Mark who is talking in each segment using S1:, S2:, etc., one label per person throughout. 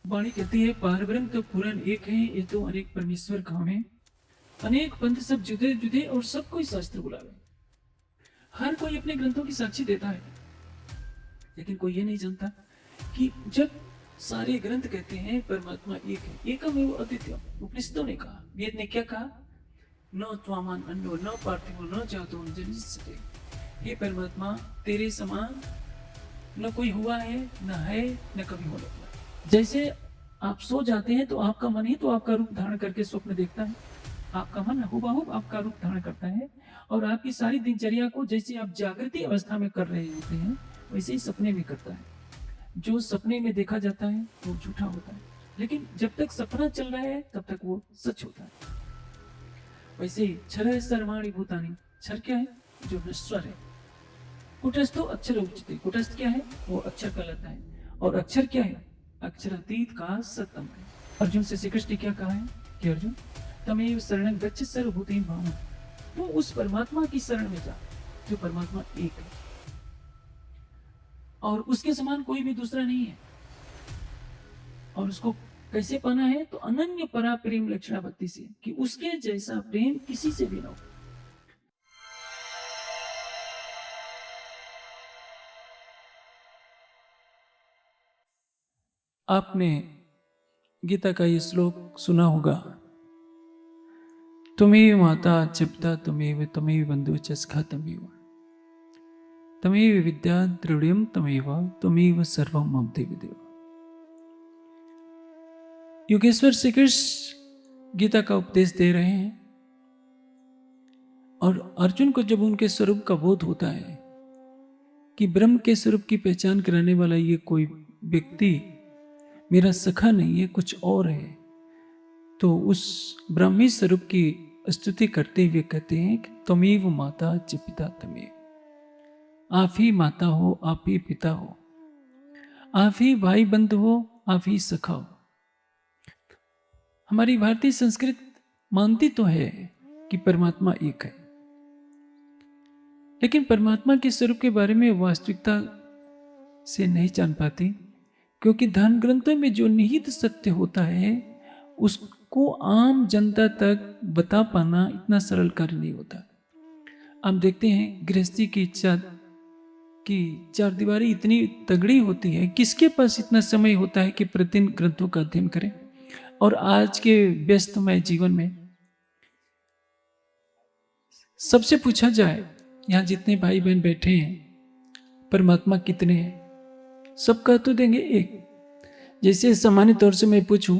S1: वाणी कहती है पारब्रह्म तो पूरन एक है, ये तो अनेक परमेश्वर काम है। अनेक पंथ सब जुदे जुदे और सब कोई शास्त्र बुलावे। हर कोई अपने ग्रंथों की साक्षी देता है, लेकिन कोई ये नहीं जानता कि जब सारे ग्रंथ कहते हैं परमात्मा एक है, एकमेव अद्वितीयम। उपनिषदों ने कहा, वेद ने क्या कहा? न त्वामान अन्यो न पार्थिवो न जातो न जनिष्यते। हे परमात्मा, तेरे समान न कोई हुआ है, न है, न कभी होने वाला। जैसे आप सो जाते हैं तो आपका मन ही तो आपका रूप धारण करके स्वप्न देखता है। आपका मन हुबहू आपका रूप धारण करता है, और आपकी सारी दिनचर्या को जैसे आप जागृति अवस्था में कर रहे होते हैं, वैसे ही सपने में करता है। जो सपने में देखा जाता है वो झूठा होता है, लेकिन जब तक सपना चल रहा है तब तक वो सच होता है। वैसे ही क्षर सर्वाणि भूतानि, क्षर क्या है? जो नश्वर है। कुटस्थो अक्षर उच्चते, कुटस्थ क्या है? वो अक्षर कहलाता है। और अक्षर क्या है? अक्षरातीत का सतम है। अर्जुन से श्री कृष्ण ने क्या कहा है कि अर्जुन तमेव शरणं गच्छ सर्वभूतेन भावं, तो उस परमात्मा की शरण में जा जो परमात्मा एक है, और उसके समान कोई भी दूसरा नहीं है। और उसको कैसे पाना है? तो अनन्य परा प्रेम लक्षणा भक्ति से, कि उसके जैसा प्रेम किसी से भी ना हो। आपने गीता का ये श्लोक सुना होगा, तुम्हें माता च पिता तुम्हें तुम्हें बंधु च सखा तमेव विद्या द्रविड़म तमेव तमेव सर्वम मम देवदेव। योगेश्वर श्री कृष्ण गीता का उपदेश दे रहे हैं, और अर्जुन को जब उनके स्वरूप का बोध होता है कि ब्रह्म के स्वरूप की पहचान कराने वाला ये कोई व्यक्ति मेरा सखा नहीं है, कुछ और है, तो उस ब्रह्मी स्वरूप की स्तुति करते हुए कहते हैं कि तमेव माता च पिता तमेव, आप ही माता हो, आप ही पिता हो, आप ही भाई बंधु हो, आप ही सखा हो। हमारी भारतीय संस्कृत मानती तो है कि परमात्मा एक है, लेकिन परमात्मा के स्वरूप के बारे में वास्तविकता से नहीं जान पाती, क्योंकि धर्म ग्रंथों में जो निहित सत्य होता है उसको आम जनता तक बता पाना इतना सरल कार्य नहीं होता। आप देखते हैं गृहस्थी की चार दीवारी इतनी तगड़ी होती है, किसके पास इतना समय होता है कि प्रतिदिन ग्रंथों का अध्ययन करें? और आज के व्यस्तमय जीवन में सबसे पूछा जाए, यहाँ जितने भाई बहन बैठे हैं, परमात्मा कितने हैं? सब कह तो देंगे एक। जैसे सामान्य तौर से मैं पूछूं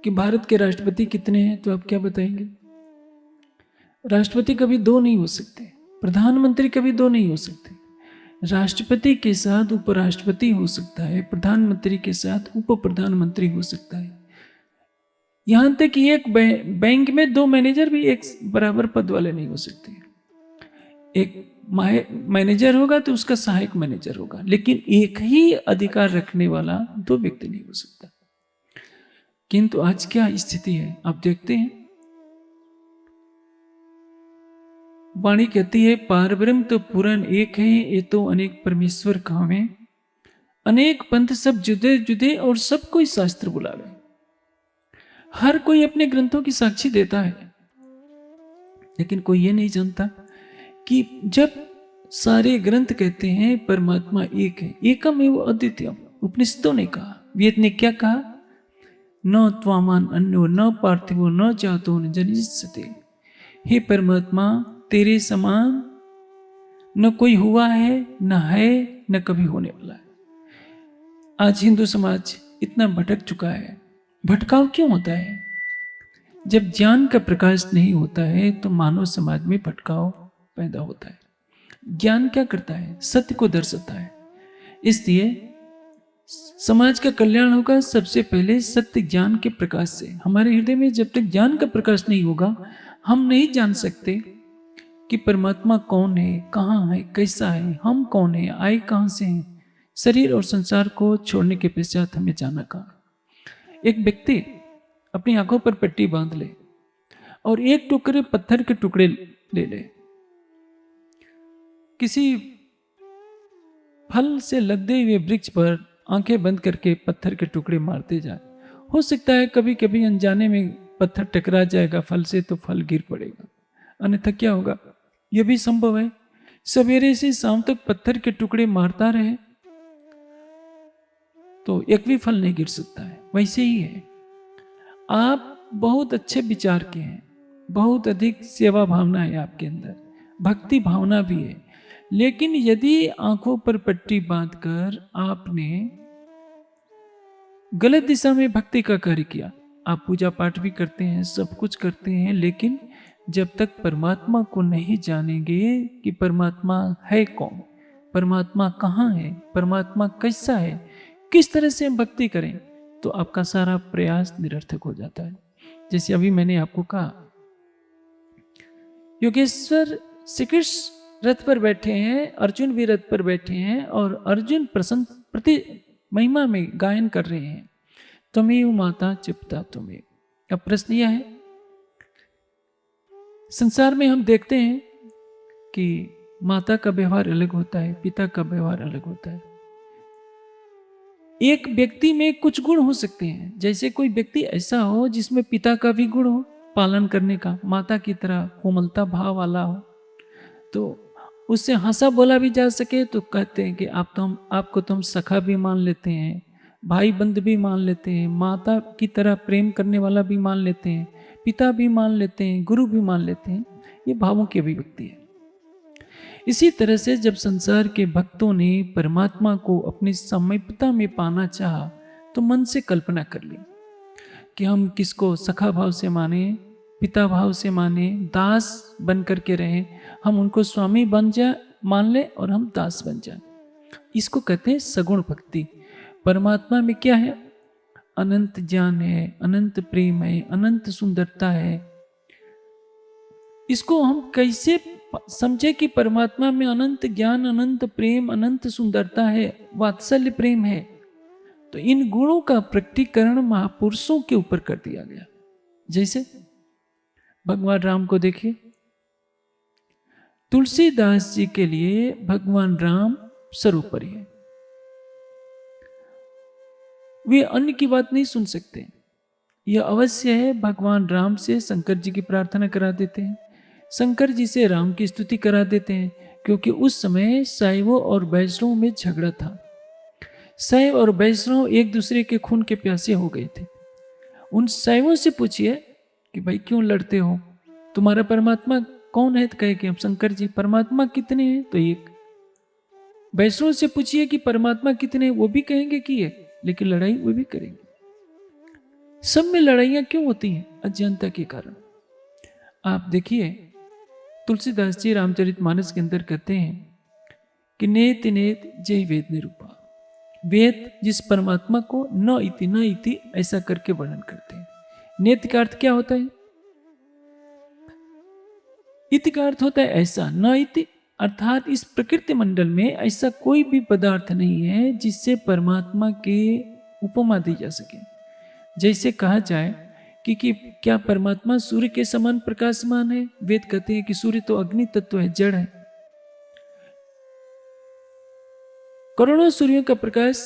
S1: कि भारत के राष्ट्रपति कितने हैं, तो आप क्या बताएंगे? राष्ट्रपति कभी दो नहीं हो सकते, प्रधानमंत्री कभी दो नहीं हो सकते। राष्ट्रपति के साथ उपराष्ट्रपति हो सकता है, प्रधानमंत्री के साथ उप प्रधानमंत्री हो सकता है। यहां तक कि एक बैंक में दो मैनेजर भी एक बराबर पद वाले नहीं हो सकते। एक मैनेजर होगा तो उसका सहायक मैनेजर होगा, लेकिन एक ही अधिकार रखने वाला दो व्यक्ति नहीं हो सकता। किंतु आज क्या स्थिति है आप देखते हैं। वाणी कहती है पारब्रह्म तो पूरन एक है, ये तो अनेक परमेश्वर काम है। अनेक पंथ सब जुदे जुदे और सब कोई शास्त्र बुलावे। हर कोई अपने ग्रंथों की साक्षी देता है, लेकिन कोई ये नहीं जानता कि जब सारे ग्रंथ कहते हैं परमात्मा एक है, एकमेव अद्वितीयम। उपनिषदों ने कहा, वेद ने क्या कहा? न त्वामान अन्यो न पार्थिवो न जातो न जनिष्यते। हे परमात्मा, तेरे समान न कोई हुआ है, न है, न कभी होने वाला है। आज हिंदू समाज इतना भटक चुका है। भटकाव क्यों होता है? जब ज्ञान का प्रकाश नहीं होता है तो मानव समाज में भटकाव पैदा होता है। ज्ञान क्या करता है? सत्य को दर्शाता है। इसलिए समाज का कल्याण होगा सबसे पहले सत्य ज्ञान के प्रकाश से। हमारे हृदय में जब तक ज्ञान का प्रकाश नहीं होगा, हम नहीं जान सकते कि परमात्मा कौन है, कहाँ है, कैसा है, हम कौन है, आए कहाँ से हैं। शरीर और संसार को छोड़ने के पश्चात हमें जाना कहाँ। एक व्यक्ति अपनी आंखों पर पट्टी बांध ले और एक टुकड़े पत्थर के टुकड़े ले ले, किसी फल से लदे हुए वृक्ष पर आंखें बंद करके पत्थर के टुकड़े मारते जाए। हो सकता है कभी कभी अनजाने में पत्थर टकरा जाएगा फल से तो फल गिर पड़ेगा, अन्यथा क्या होगा? यह भी संभव है। सवेरे से शाम तक पत्थर के टुकड़े मारता रहे तो एक भी फल नहीं गिर सकता है। वैसे ही है, आप बहुत अच्छे विचार के हैं, बहुत अधिक सेवा भावना है आपके अंदर, भक्ति भावना भी है, लेकिन यदि आंखों पर पट्टी बांधकर आपने गलत दिशा में भक्ति का कार्य किया, आप पूजा पाठ भी करते हैं, सब कुछ करते हैं, लेकिन जब तक परमात्मा को नहीं जानेंगे कि परमात्मा है कौन, परमात्मा कहाँ है, परमात्मा कैसा है, किस तरह से हम भक्ति करें, तो आपका सारा प्रयास निरर्थक हो जाता है। जैसे अभी मैंने आपको कहा, योगेश्वर श्री कृष्ण रथ पर बैठे हैं, अर्जुन भी रथ पर बैठे हैं और अर्जुन प्रसन्न प्रति महिमा में गायन कर रहे हैं, त्वमेव माता च पिता त्वमेव। अब प्रश्न यह है, संसार में हम देखते हैं कि माता का व्यवहार अलग होता है, पिता का व्यवहार अलग होता है। एक व्यक्ति में कुछ गुण हो सकते हैं, जैसे कोई व्यक्ति ऐसा हो जिसमें पिता का भी गुण हो, पालन करने का, माता की तरह कोमलता भाव वाला हो, तो उससे हंसा बोला भी जा सके तो कहते हैं कि आपको तो हम सखा भी मान लेते हैं, भाई बंद भी मान लेते हैं, माता की तरह प्रेम करने वाला भी मान लेते हैं, पिता भी मान लेते हैं, गुरु भी मान लेते हैं। ये भावों की अभिव्यक्ति है। इसी तरह से जब संसार के भक्तों ने परमात्मा को अपनी समीपता में पाना चाहा तो मन से कल्पना कर ली कि हम किसको सखा भाव से माने, पिता भाव से माने, दास बन करके रहें, हम उनको स्वामी बन जाए मान ले और हम दास बन जाए। इसको कहते हैं सगुण भक्ति। परमात्मा में क्या है? अनंत ज्ञान है, अनंत प्रेम है, अनंत सुंदरता है। इसको हम कैसे समझे कि परमात्मा में अनंत ज्ञान, अनंत प्रेम, अनंत सुंदरता है, वात्सल्य प्रेम है? तो इन गुणों का प्रकटीकरण महापुरुषों के ऊपर कर दिया गया। जैसे भगवान राम को देखिए, तुलसीदास जी के लिए भगवान राम सर्वोपरि है। वे अन्य की बात नहीं सुन सकते। यह अवश्य है, भगवान राम से शंकर जी की प्रार्थना करा देते हैं, शंकर जी से राम की स्तुति करा देते हैं, क्योंकि उस समय शैवों और वैष्णवों में झगड़ा था। शैव और वैष्णव एक दूसरे के खून के प्यासे हो गए थे। उन शैवों से पूछिए कि भाई क्यों लड़ते हो, तुम्हारा परमात्मा कौन है? तो कहे कि हम शंकर जी। परमात्मा कितने हैं? तो एक। वैष्णव से पूछिए कि परमात्मा कितने हैं, वो भी कहेंगे कि एक, लेकिन लड़ाई वो भी करेंगे। सब में लड़ाइयां क्यों होती हैं? अज्ञानता के कारण। आप देखिए, तुलसीदास जी रामचरितमानस के अंदर कहते हैं कि नेति नेति जय वेद निरूपा। वेद जिस परमात्मा को न इति ऐसा करके वर्णन करते हैं। नेति का अर्थ क्या होता है? इति का अर्थ होता है ऐसा, न इति अर्थात इस प्रकृति मंडल में ऐसा कोई भी पदार्थ नहीं है जिससे परमात्मा के उपमा दी जा सके। जैसे कहा जाए कि क्या परमात्मा सूर्य के समान प्रकाशमान है? वेद कहते हैं कि सूर्य तो अग्नि तत्व है, जड़ है। करोड़ों सूर्यों का प्रकाश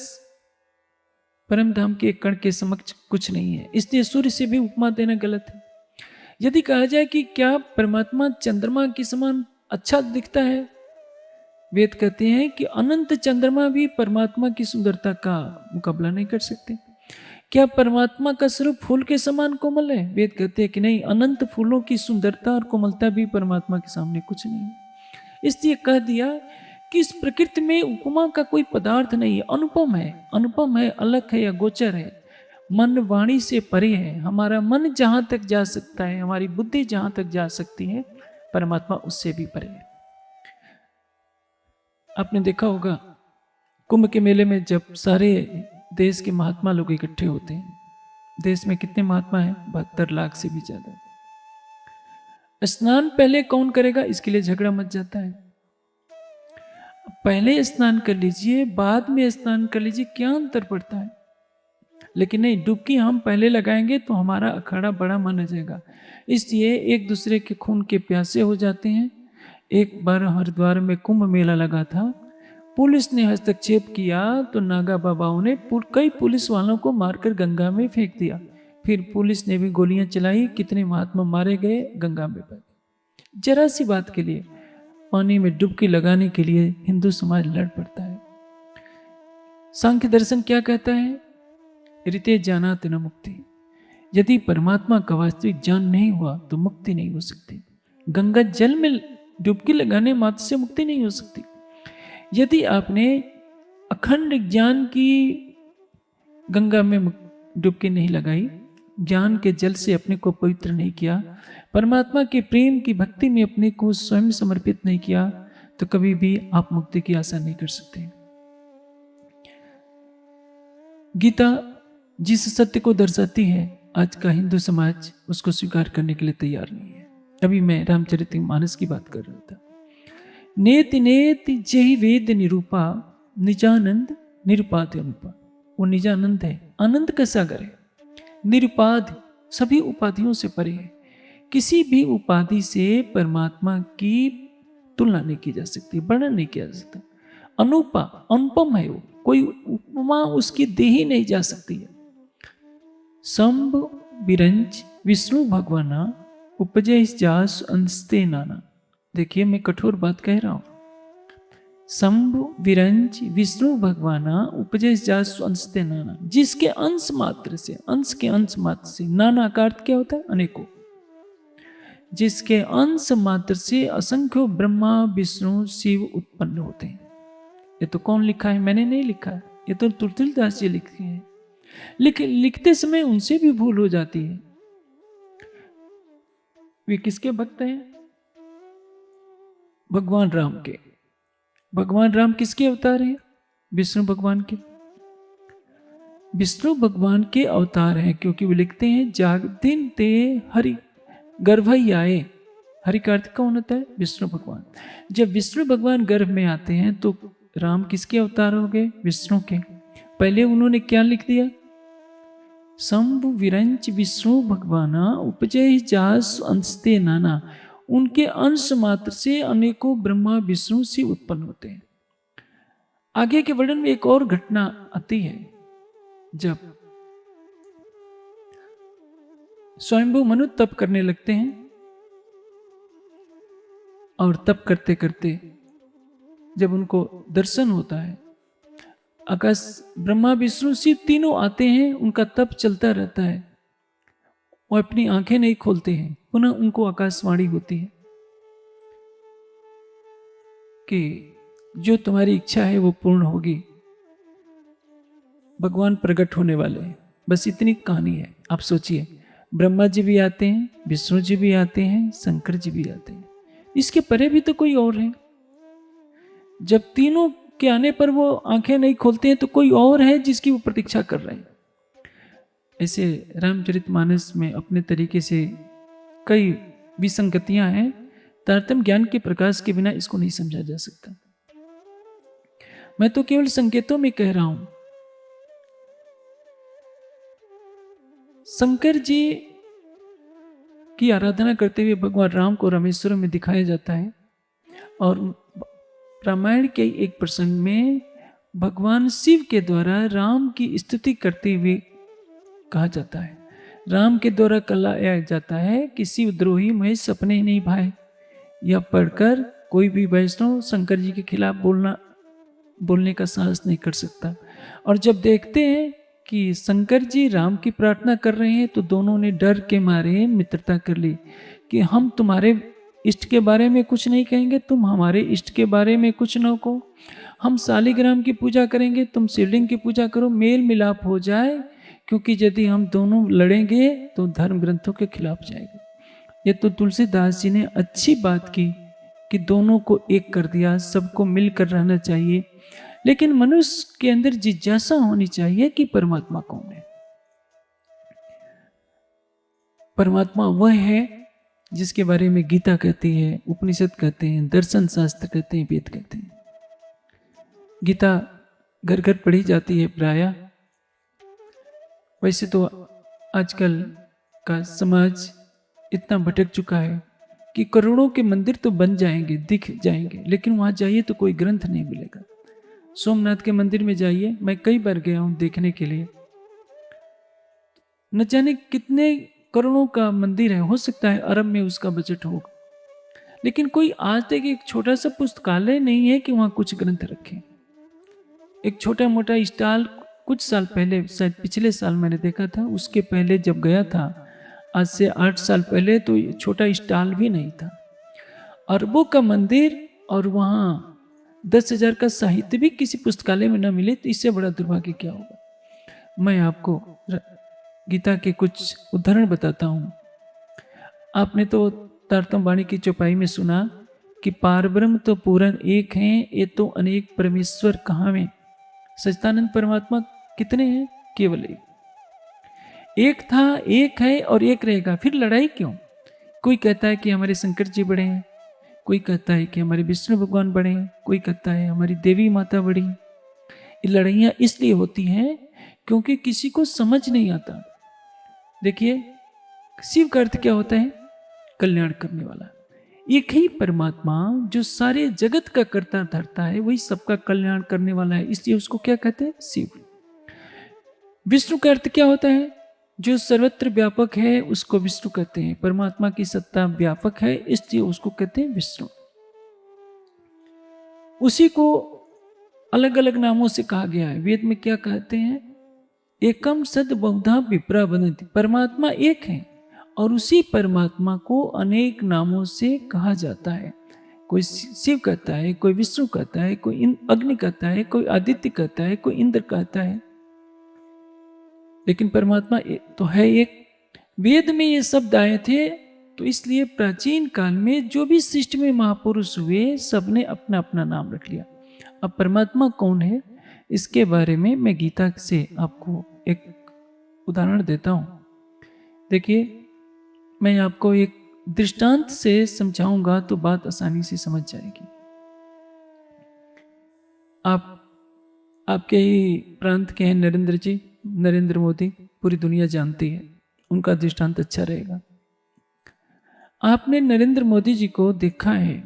S1: परम धाम के एक कण के समक्ष कुछ नहीं है, इसलिए सूर्य से भी उपमा देना गलत है। यदि कहा जाए कि क्या परमात्मा चंद्रमा के समान अच्छा दिखता है? वेद कहते हैं कि अनंत चंद्रमा भी परमात्मा की सुंदरता का मुकाबला नहीं कर सकते। क्या परमात्मा का स्वरूप फूल के समान कोमल है? वेद कहते हैं कि नहीं, अनंत फूलों की सुंदरता और कोमलता भी परमात्मा के सामने कुछ नहीं है। इसलिए कह दिया कि इस प्रकृति में उपमा का कोई पदार्थ नहीं है, अनुपम है। अनुपम है, अलग है या गोचर है, मन वाणी से परे है। हमारा मन जहां तक जा सकता है, हमारी बुद्धि जहां तक जा सकती है, परमात्मा उससे भी परे है। आपने देखा होगा कुंभ के मेले में जब सारे देश के महात्मा लोग इकट्ठे होते हैं, देश में कितने महात्मा हैं? 72 लाख से भी ज्यादा। स्नान पहले कौन करेगा, इसके लिए झगड़ा मच जाता है। पहले स्नान कर लीजिए, बाद में स्नान कर लीजिए, क्या अंतर पड़ता है? लेकिन नहीं, डुबकी हम पहले लगाएंगे तो हमारा अखाड़ा बड़ा मन हो जाएगा। इसलिए एक दूसरे के खून के प्यासे हो जाते हैं। एक बार हरिद्वार में कुंभ मेला लगा था, पुलिस ने हस्तक्षेप किया तो नागा बाबाओं ने कई पुलिस वालों को मारकर गंगा में फेंक दिया। फिर पुलिस ने भी गोलियां चलाई, कितने महात्मा मारे गए, गंगा में बह गए। जरा सी बात के लिए पानी में डुबकी लगाने के लिए हिंदू समाज लड़ पड़ता है। सांख्य दर्शन क्या कहता है? ऋते ज्ञानात् न मुक्ति। यदि परमात्मा का वास्तविक ज्ञान नहीं हुआ तो मुक्ति नहीं हो सकती। गंगा जल में डुबकी लगाने मात्र से मुक्ति नहीं हो सकती। यदि आपने अखंड ज्ञान की गंगा में डुबकी नहीं लगाई, ज्ञान के जल से अपने को पवित्र नहीं किया, परमात्मा के प्रेम की भक्ति में अपने को स्वयं समर्पित नहीं किया, तो कभी भी आप मुक्ति की आशा नहीं कर सकते। गीता जिस सत्य को दर्शाती है, आज का हिंदू समाज उसको स्वीकार करने के लिए तैयार नहीं है। अभी मैं रामचरितमानस की बात कर रहा था। नेति नेति जहि वेद निरूपा, निजानंद निरुपाध अनुपा। वो निजानंद है, आनंद का सागर है, निरुपाध सभी उपाधियों से परे है। किसी भी उपाधि से परमात्मा की तुलना नहीं की जा सकती, वर्णन नहीं किया जा सकता। अनुपा, अनुपम है वो, कोई उपमा उसकी दे ही नहीं जा सकती है। संभ विरंज विष्णु भगवाना, उपजय जास अंस्ते नाना। देखिए मैं कठोर बात कह रहा हूं। संभ विरंज विष्णु भगवाना, उपजय जास अंस्ते नाना। जिसके अंश मात्र से, अंश के अंश मात्र से, नाना का अर्थ क्या होता है? अनेकों। जिसके अंश मात्र से असंख्य ब्रह्मा विष्णु शिव उत्पन्न होते हैं। ये तो कौन लिखा है? मैंने नहीं लिखा है, ये तो तुलसीदास जी लिखते हैं। लेकिन लिखते समय उनसे भी भूल हो जाती है। वे किसके भक्त हैं? भगवान राम के। भगवान राम किसके अवतार हैं? विष्णु भगवान के। विष्णु भगवान के अवतार हैं, क्योंकि वे लिखते हैं जागतिन ते हरि गर्भ ही आए। हरि का अर्थ कौन होता है? विष्णु भगवान। जब विष्णु भगवान गर्भ में आते हैं तो राम किसके अवतार हो गए? विष्णु के। पहले उन्होंने क्या लिख दिया? संभ विरंच विष्णु भगवाना, उपजय जास अंशते नाना। उनके अंश मात्र से अनेकों ब्रह्मा विष्णु से उत्पन्न होते हैं। आगे के वर्णन में एक और घटना आती है। जब स्वयंभू मनु तप करने लगते हैं और तप करते करते जब उनको दर्शन होता है, आकाश ब्रह्मा विष्णु शिव तीनों आते हैं, उनका तप चलता रहता है, वो अपनी आंखें नहीं खोलते हैं। पुनः उनको आकाशवाणी होती है कि जो तुम्हारी इच्छा है वो पूर्ण होगी, भगवान प्रकट होने वाले हैं। बस इतनी कहानी है। आप सोचिए, ब्रह्मा जी भी आते हैं, विष्णु जी भी आते हैं, शंकर जी भी आते हैं, इसके परे भी तो कोई और है। जब तीनों के आने पर वो आंखें नहीं खोलते हैं तो कोई और है जिसकी वो प्रतीक्षा कर रहे हैं। ऐसे रामचरितमानस में अपने तरीके से कई विसंगतियां हैं। तारतम्य ज्ञान के प्रकाश के बिना इसको नहीं समझा जा सकता। मैं तो केवल संकेतों में कह रहा हूं। शंकर जी की आराधना करते हुए भगवान राम को रामेश्वरम में दिखाया जाता है, और रामायण के एक प्रसंग में भगवान शिव के द्वारा राम की स्तुति करते हुए कहा जाता है। राम के द्वारा कहा जाता है कि शिव द्रोही महेश सपने नहीं भाए। यह पढ़कर कोई भी वैष्णव शंकर जी के खिलाफ बोलने का साहस नहीं कर सकता। और जब देखते हैं कि शंकर जी राम की प्रार्थना कर रहे हैं तो दोनों ने डर के मारे मित्रता कर ली कि हम तुम्हारे इष्ट के बारे में कुछ नहीं कहेंगे, तुम हमारे इष्ट के बारे में कुछ न कहो। हम शालिग्राम की पूजा करेंगे, तुम शिवलिंग की पूजा करो, मेल मिलाप हो जाए, क्योंकि यदि हम दोनों लड़ेंगे तो धर्म ग्रंथों के खिलाफ जाएगा। ये तो तुलसीदास जी ने अच्छी बात की कि दोनों को एक कर दिया, सबको मिलकर रहना चाहिए। लेकिन मनुष्य के अंदर जिज्ञासा होनी चाहिए कि परमात्मा कौन है। परमात्मा वह है जिसके बारे में गीता कहती है, उपनिषद कहते हैं, दर्शन शास्त्र कहते हैं, वेद कहते हैं। गीता घर घर पढ़ी जाती है प्रायः। वैसे तो आजकल का समाज इतना भटक चुका है कि करोड़ों के मंदिर तो बन जाएंगे, दिख जाएंगे, लेकिन वहां जाइए तो कोई ग्रंथ नहीं मिलेगा। सोमनाथ के मंदिर में जाइए, मैं कई बार गया हूं देखने के लिए। न जाने कितने करोड़ों का मंदिर है, हो सकता है अरब में उसका बजट हो, लेकिन कोई आज तक एक छोटा सा पुस्तकालय नहीं है कि वहां कुछ ग्रंथ रखे। एक छोटा मोटा स्टॉल कुछ साल पहले, शायद पिछले साल मैंने देखा था, उसके पहले जब गया था आज से 8 साल पहले, तो ये छोटा स्टॉल भी नहीं था। अरबों का मंदिर और वहाँ 10,000 का साहित्य भी किसी पुस्तकालय में न मिले, तो इससे बड़ा दुर्भाग्य क्या होगा। मैं आपको गीता के कुछ उदाहरण बताता हूँ। आपने तो तारतम वाणी की चौपाई में सुना कि पारब्रह्म तो पूर्ण एक हैं, ये तो अनेक परमेश्वर कहाँ में। सच्चिदानंद परमात्मा कितने हैं? केवल एक था, एक है और एक रहेगा, फिर लड़ाई क्यों? कोई कहता है कि हमारे शंकर जी बड़े हैं, कोई कहता है कि हमारे विष्णु भगवान बड़े हैं, कोई कहता है हमारी देवी माता बड़ी। ये लड़ाइयाँ इसलिए होती हैं क्योंकि किसी को समझ नहीं आता। देखिए, शिव का अर्थ क्या होता है? कल्याण करने वाला। एक ही परमात्मा जो सारे जगत का करता धरता है, वही सबका कल्याण करने वाला है, इसलिए उसको क्या कहते हैं? शिव। विष्णु का अर्थ क्या होता है? जो सर्वत्र व्यापक है उसको विष्णु कहते हैं। परमात्मा की सत्ता व्यापक है, इसलिए उसको कहते हैं विष्णु। उसी को अलग अलग नामों से कहा गया है। वेद में क्या कहते हैं? एकम सद बहुधा विप्रा बनति। परमात्मा एक है और उसी परमात्मा को अनेक नामों से कहा जाता है। कोई शिव कहता है, कोई विष्णु कहता है, कोई अग्नि कहता है, कोई आदित्य कहता है, कोई इंद्र कहता है, लेकिन परमात्मा तो है एक। वेद में ये शब्द आए थे, तो इसलिए प्राचीन काल में जो भी सृष्टि में महापुरुष हुए, सबने अपना अपना नाम रख लिया। अब परमात्मा कौन है, इसके बारे में मैं गीता से आपको एक उदाहरण देता हूं। देखिए, मैं आपको एक दृष्टांत से समझाऊंगा तो बात आसानी से समझ जाएगी। आप आपके ही प्रांत के हैं नरेंद्र जी, नरेंद्र मोदी, पूरी दुनिया जानती है, उनका दृष्टांत अच्छा रहेगा। आपने नरेंद्र मोदी जी को देखा है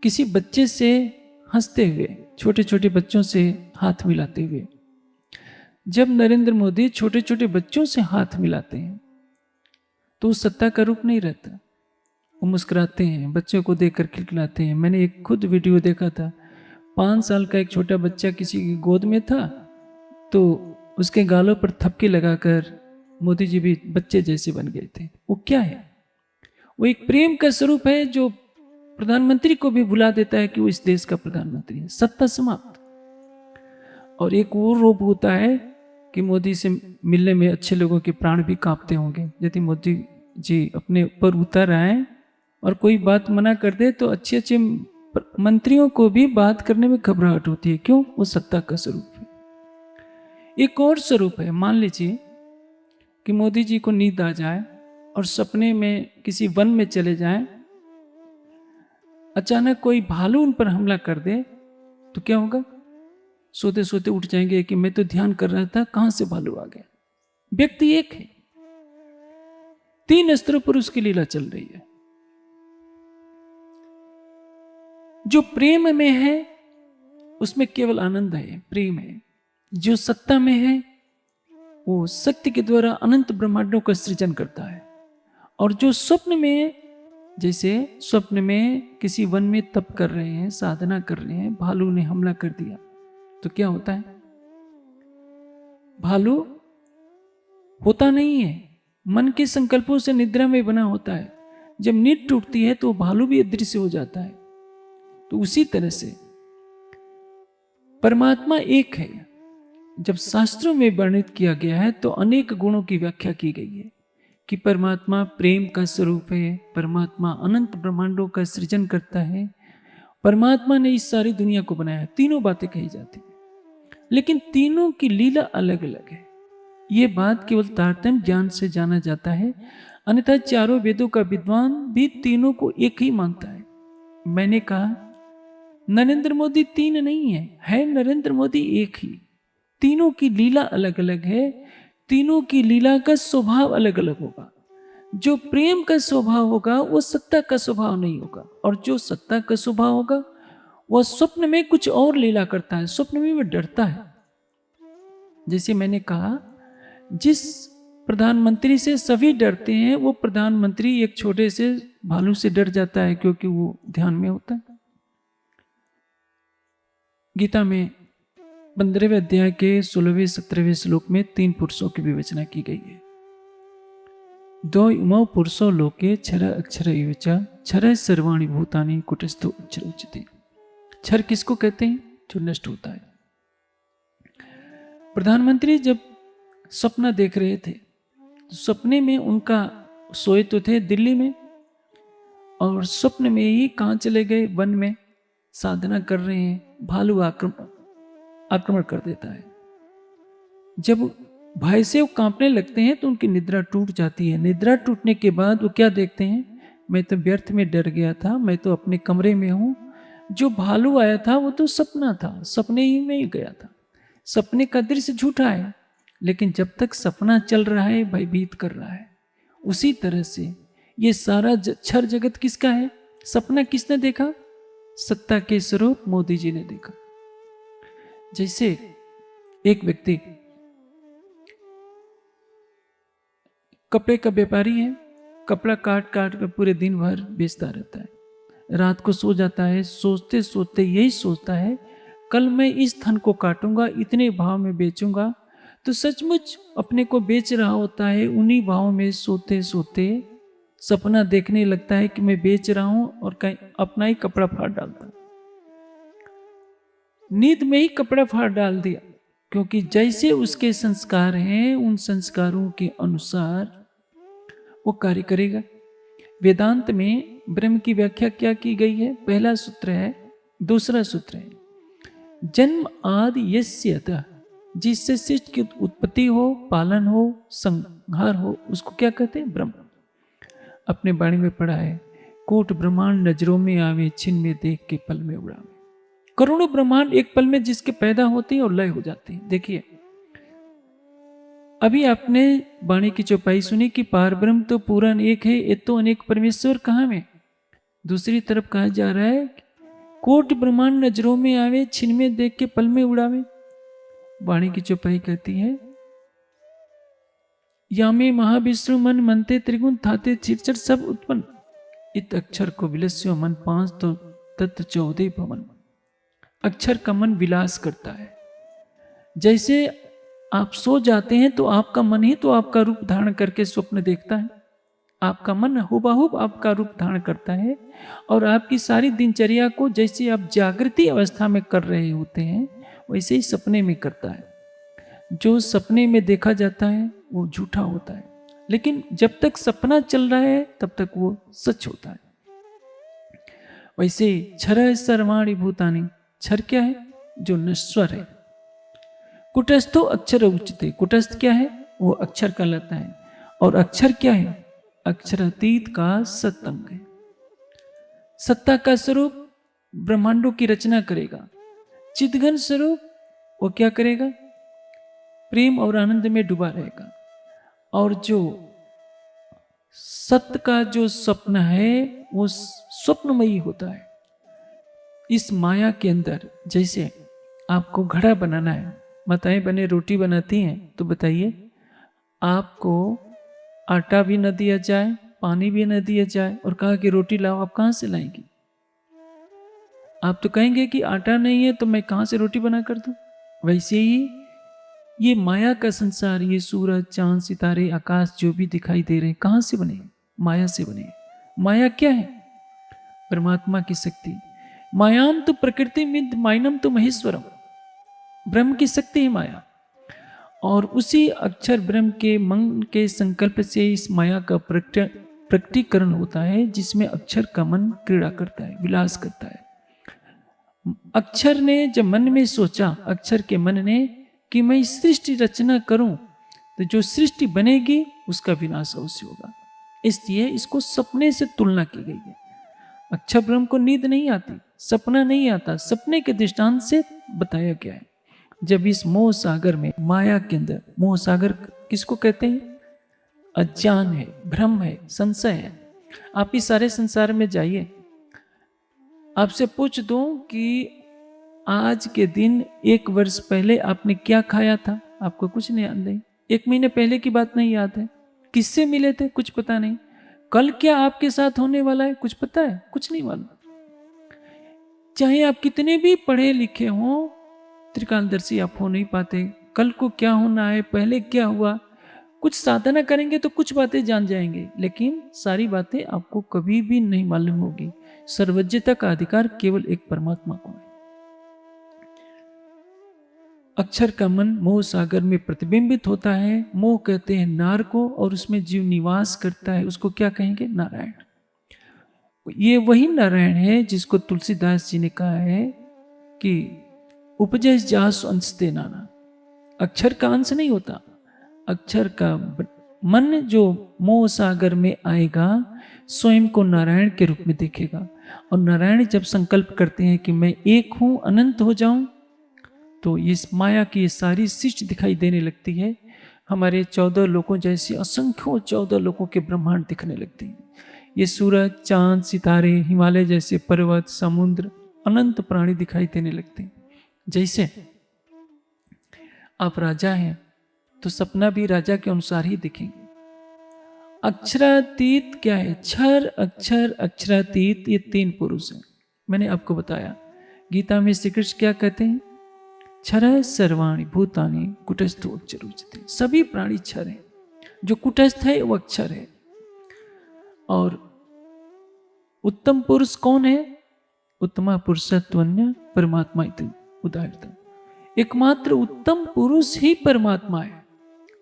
S1: किसी बच्चे से हंसते हुए, छोटे छोटे बच्चों से हाथ मिलाते हुए। जब नरेंद्र मोदी छोटे छोटे बच्चों से हाथ मिलाते हैं तो सत्ता का रूप नहीं रहता, वो मुस्कुराते हैं, बच्चों को देखकर खिलखिलाते हैं। मैंने एक खुद वीडियो देखा था, 5 साल का एक छोटा बच्चा किसी की गोद में था, तो उसके गालों पर थपकी लगाकर मोदी जी भी बच्चे जैसे बन गए थे। वो क्या है? वो एक प्रेम का स्वरूप है जो प्रधानमंत्री को भी भुला देता है कि वो इस देश का प्रधानमंत्री है। सत्ता समाप्त। और एक वो रूप होता है कि मोदी से मिलने में अच्छे लोगों के प्राण भी कांपते होंगे। यदि मोदी जी अपने ऊपर उतर आए और कोई बात मना कर दे तो अच्छे अच्छे मंत्रियों को भी बात करने में घबराहट होती है। क्यों? वो सत्ता का स्वरूप है। एक और स्वरूप है, मान लीजिए कि मोदी जी को नींद आ जाए और सपने में किसी वन में चले जाएं, अचानक कोई भालू उन पर हमला कर दे तो क्या होगा? सोते सोते उठ जाएंगे कि मैं तो ध्यान कर रहा था, कहां से भालू आ गया। व्यक्ति एक है, 3 अस्त्रों पर उसकी लीला चल रही है। जो प्रेम में है उसमें केवल आनंद है, प्रेम है। जो सत्ता में है वो शक्ति के द्वारा अनंत ब्रह्मांडों का सृजन करता है। और जो स्वप्न में, जैसे स्वप्न में किसी वन में तप कर रहे हैं, साधना कर रहे हैं, भालू ने हमला कर दिया तो क्या होता है? भालू होता नहीं है, मन के संकल्पों से निद्रा में बना होता है। जब नींद टूटती है तो भालू भी अदृश्य हो जाता है। तो उसी तरह से परमात्मा एक है। जब शास्त्रों में वर्णित किया गया है तो अनेक गुणों की व्याख्या की गई है कि परमात्मा प्रेम का स्वरूप है, परमात्मा अनंत ब्रह्मांडों का सृजन करता है, परमात्मा ने इस सारी दुनिया को बनाया। तीनों बातें कही जाती हैं, लेकिन तीनों की लीला अलग अलग है। ये बात केवल तारतम्य ज्ञान से जाना जाता है, अन्यथा चारों वेदों का विद्वान भी तीनों को एक ही मानता है। मैंने कहा नरेंद्र मोदी 3 नहीं है नरेंद्र मोदी एक ही। तीनों की लीला अलग अलग है, तीनों की लीला का स्वभाव अलग अलग होगा। जो प्रेम का स्वभाव होगा वो सत्ता का स्वभाव नहीं होगा, और जो सत्ता का स्वभाव होगा वह स्वप्न में कुछ और लीला करता है, स्वप्न में वह डरता है। जैसे मैंने कहा, जिस प्रधानमंत्री से सभी डरते हैं, वो प्रधानमंत्री एक छोटे से भालू से डर जाता है क्योंकि वो ध्यान में होता है। गीता में 15वें अध्याय के 16वें 17वें श्लोक में 3 पुरुषों की विवेचना की गई है। दो इमौ पुरुषो लोके क्षर अक्षर युचा क्षर सर्वाणि भूतानि कुटस्थो अक्षर उच्यते। क्षर किसको कहते हैं? जो नष्ट होता है। प्रधानमंत्री जब सपना देख रहे थे, तो सपने में उनका सोए तो थे दिल्ली में, और स्वप्न में ही कहाँ चले गए? वन में साधना कर रहे हैं, भालू आक्रमण कर देता है। जब भय से वो कांपने लगते हैं तो उनकी निद्रा टूट जाती है। निद्रा टूटने के बाद वो क्या देखते हैं? मैं तो व्यर्थ में डर गया था, मैं तो अपने कमरे में हूँ, जो भालू आया था वो तो सपना था, सपने ही में ही गया था। सपने का दृश्य झूठा है, लेकिन जब तक सपना चल रहा है भयभीत कर रहा है। उसी तरह से ये सारा क्षर जगत किसका है? सपना किसने देखा? सत्ता के स्वरूप मोदी जी ने देखा। जैसे एक व्यक्ति कपड़े का व्यापारी है, कपड़ा काट काट कर पूरे दिन भर बेचता रहता है। रात को सो जाता है, सोचते सोचते यही सोचता है, कल मैं इस धन को काटूंगा, इतने भाव में बेचूंगा। तो सचमुच अपने को बेच रहा होता है। उन्हीं भाव में सोते सोते सपना देखने लगता है कि मैं बेच रहा हूं, और कहीं अपना ही कपड़ा फाड़ डालता है। नींद में ही कपड़ा फाड़ डाल दिया, क्योंकि जैसे उसके संस्कार हैं, उन संस्कारों के अनुसार वो कार्य करेगा। वेदांत में ब्रह्म की व्याख्या क्या की गई है? पहला सूत्र है, दूसरा सूत्र है, जन्म आदि यस्यतः, जिससे सृष्टि की उत्पत्ति हो, पालन हो, संहार हो, उसको क्या कहते हैं? ब्रह्म। अपने बाणी में पढ़ा है, कोट ब्रह्मांड नजरों में आवे, छिन में देख के पल में उड़ावे। करोड़ों ब्रह्मांड एक पल में जिसके पैदा होते हैं और लय हो जाते हैं। देखिए, अभी आपने वाणी की चौपाई सुनी कि पार ब्रह्म तो पूर्ण एक है, ये तो अनेक परमेश्वर कहाँ में? दूसरी तरफ कहा जा रहा है, कोट ब्रह्मांड नजरों में आवे, छिन में देख के पल में उड़ावे। वाणी की चौपाई कहती है, यामे महाविष्णु मन मनते त्रिगुण थाते चिरचर सब उत्पन्न, इत अक्षर को विलस्यो मन 5 तो तत्व 14 भवन। अक्षर का मन विलास करता है। जैसे आप सो जाते हैं तो आपका मन ही तो आपका रूप धारण करके स्वप्न देखता है। आपका मन हुबहू आपका रूप धारण करता है, और आपकी सारी दिनचर्या को जैसे आप जागृति अवस्था में कर रहे होते हैं, वैसे ही सपने में करता है। जो सपने में देखा जाता है वो झूठा होता है, लेकिन जब तक सपना चल रहा है तब तक वो सच होता है। वैसे क्षर सर्वाणि भूतानि, क्षर क्या है? जो नश्वर है। कुटस्थो अक्षर उच्यते, कुटस्थ क्या है? वो अक्षर कहलाता है। और अक्षर क्या है? अक्षरातीत का सत्अंग है। सत्ता का स्वरूप ब्रह्मांडों की रचना करेगा। चिदघन स्वरूप वो क्या करेगा? प्रेम और आनंद में डूबा रहेगा। और जो सत्य का जो स्वप्न है वो स्वप्नमयी होता है। इस माया के अंदर जैसे आपको घड़ा बनाना है, माताएं बने रोटी बनाती हैं, तो बताइए, आपको आटा भी न दिया जाए, पानी भी न दिया जाए, और कहा कि रोटी लाओ, आप कहां से लाएंगी? आप तो कहेंगे कि आटा नहीं है तो मैं कहां से रोटी बना कर दूं। वैसे ही ये माया का संसार, ये सूरज चांद सितारे आकाश जो भी दिखाई दे रहे हैं, कहां से बने? माया से बने। माया क्या है? परमात्मा की शक्ति। मायाम तो प्रकृति मिद माइनम तो महेश्वरम, ब्रह्म की शक्ति है माया। और उसी अक्षर ब्रह्म के मन के संकल्प से इस माया का प्रकटीकरण होता है, जिसमें अक्षर का मन क्रीड़ा करता है, विलास करता है। अक्षर ने जब मन में सोचा, अक्षर के मन ने, कि मैं सृष्टि रचना करूं, तो जो सृष्टि बनेगी उसका विनाश अवश्य होगा। इसलिए इसको सपने से तुलना की गई है। अक्षर ब्रह्म को नींद नहीं आती, सपना नहीं आता, सपने के दृष्टांत से बताया गया है। जब इस मोह सागर में, माया के अंदर, मोह सागर किसको कहते हैं? अज्ञान है, भ्रम है, संशय है। आप इस सारे संसार में जाइए, आपसे पूछ दूं कि आज के दिन 1 वर्ष पहले आपने क्या खाया था? आपको कुछ नहीं याद नहीं। 1 महीने पहले की बात नहीं याद है। किससे मिले थे? कुछ पता नहीं। कल क्या आपके साथ होने वाला है? कुछ पता है? कुछ नहीं मालूम। चाहे आप कितने भी पढ़े लिखे हों, त्रिकालदर्शी आप हो नहीं पाते। कल को क्या होना है, पहले क्या हुआ, कुछ साधना करेंगे तो कुछ बातें जान जाएंगे, लेकिन सारी बातें आपको कभी भी नहीं मालूम होगी। सर्वज्ञता का अधिकार केवल एक परमात्मा को है। अक्षर का मन मोह सागर में प्रतिबिंबित होता है। मोह कहते हैं नार को, और उसमें जीव निवास करता है, उसको क्या कहेंगे? नारायण। ये वही नारायण है जिसको तुलसीदास जी ने कहा है कि उपजय जास अंश ते नाना। अक्षर का अंश नहीं होता, अक्षर का मन जो मोह सागर में आएगा स्वयं को नारायण के रूप में देखेगा। और नारायण जब संकल्प करते हैं कि मैं एक हूं, अनंत हो जाऊं, तो इस माया की ये सारी सृष्टि दिखाई देने लगती है। हमारे 14 लोकों जैसे असंख्यों 14 लोकों के ब्रह्मांड दिखने लगते हैं। ये सूरज, चांद, सितारे, हिमालय जैसे पर्वत, समुद्र, अनंत प्राणी दिखाई देने लगते हैं। जैसे आप राजा हैं तो सपना भी राजा के अनुसार ही दिखेंगे। अक्षरातीत क्या है? क्षर, अक्षर, अक्षरातीत, ये 3 पुरुष हैं। मैंने आपको बताया गीता में श्री कृष्ण क्या कहते हैं? क्षर सर्वाणि भूतानि कुटस्थो अक्षर उच्यते। सभी प्राणी क्षर हैं, जो कुटस्थ है वो अक्षर है। और उत्तम पुरुष कौन है? उत्तमा पुरुषत्वन्य परमात्मा इति उदाहरण। एकमात्र उत्तम पुरुष ही परमात्मा है,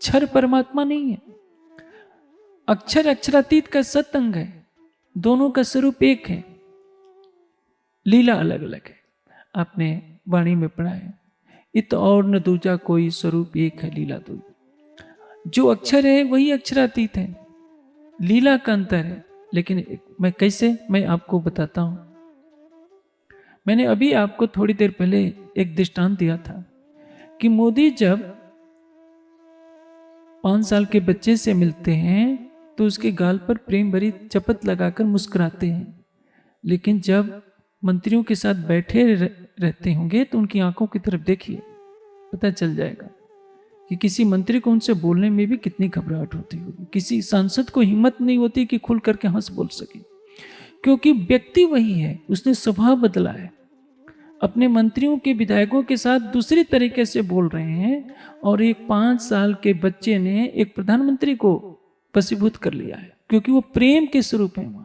S1: क्षर परमात्मा नहीं है। अक्षर अक्षरातीत का सतअंग है, दोनों का स्वरूप एक है, लीला अलग अलग है। आपने वाणी में पढ़ा है, इत और न दूजा कोई, स्वरूप एक है लीला दो। जो अक्षर है वही अक्षरातीत है, लीला का अंतर है। लेकिन मैं कैसे, मैं आपको बताता हूं। मैंने अभी आपको थोड़ी देर पहले एक दृष्टांत दिया था कि मोदी जब 5 साल के बच्चे से मिलते हैं तो उसके गाल पर प्रेम भरी चपत लगाकर मुस्कुराते हैं, लेकिन जब मंत्रियों के साथ बैठे रहते होंगे तो उनकी आंखों की तरफ देखिए, पता चल जाएगा कि किसी मंत्री को उनसे बोलने में भी कितनी घबराहट होती होगी। किसी सांसद को हिम्मत नहीं होती कि खुल करके हंस बोल सके, क्योंकि व्यक्ति वही है, उसने स्वभाव बदला है। अपने मंत्रियों के विधायकों के साथ दूसरी तरीके से बोल रहे हैं, और एक 5 साल के बच्चे ने एक प्रधानमंत्री को वशीभूत कर लिया है, क्योंकि वो प्रेम के स्वरूप है। वहां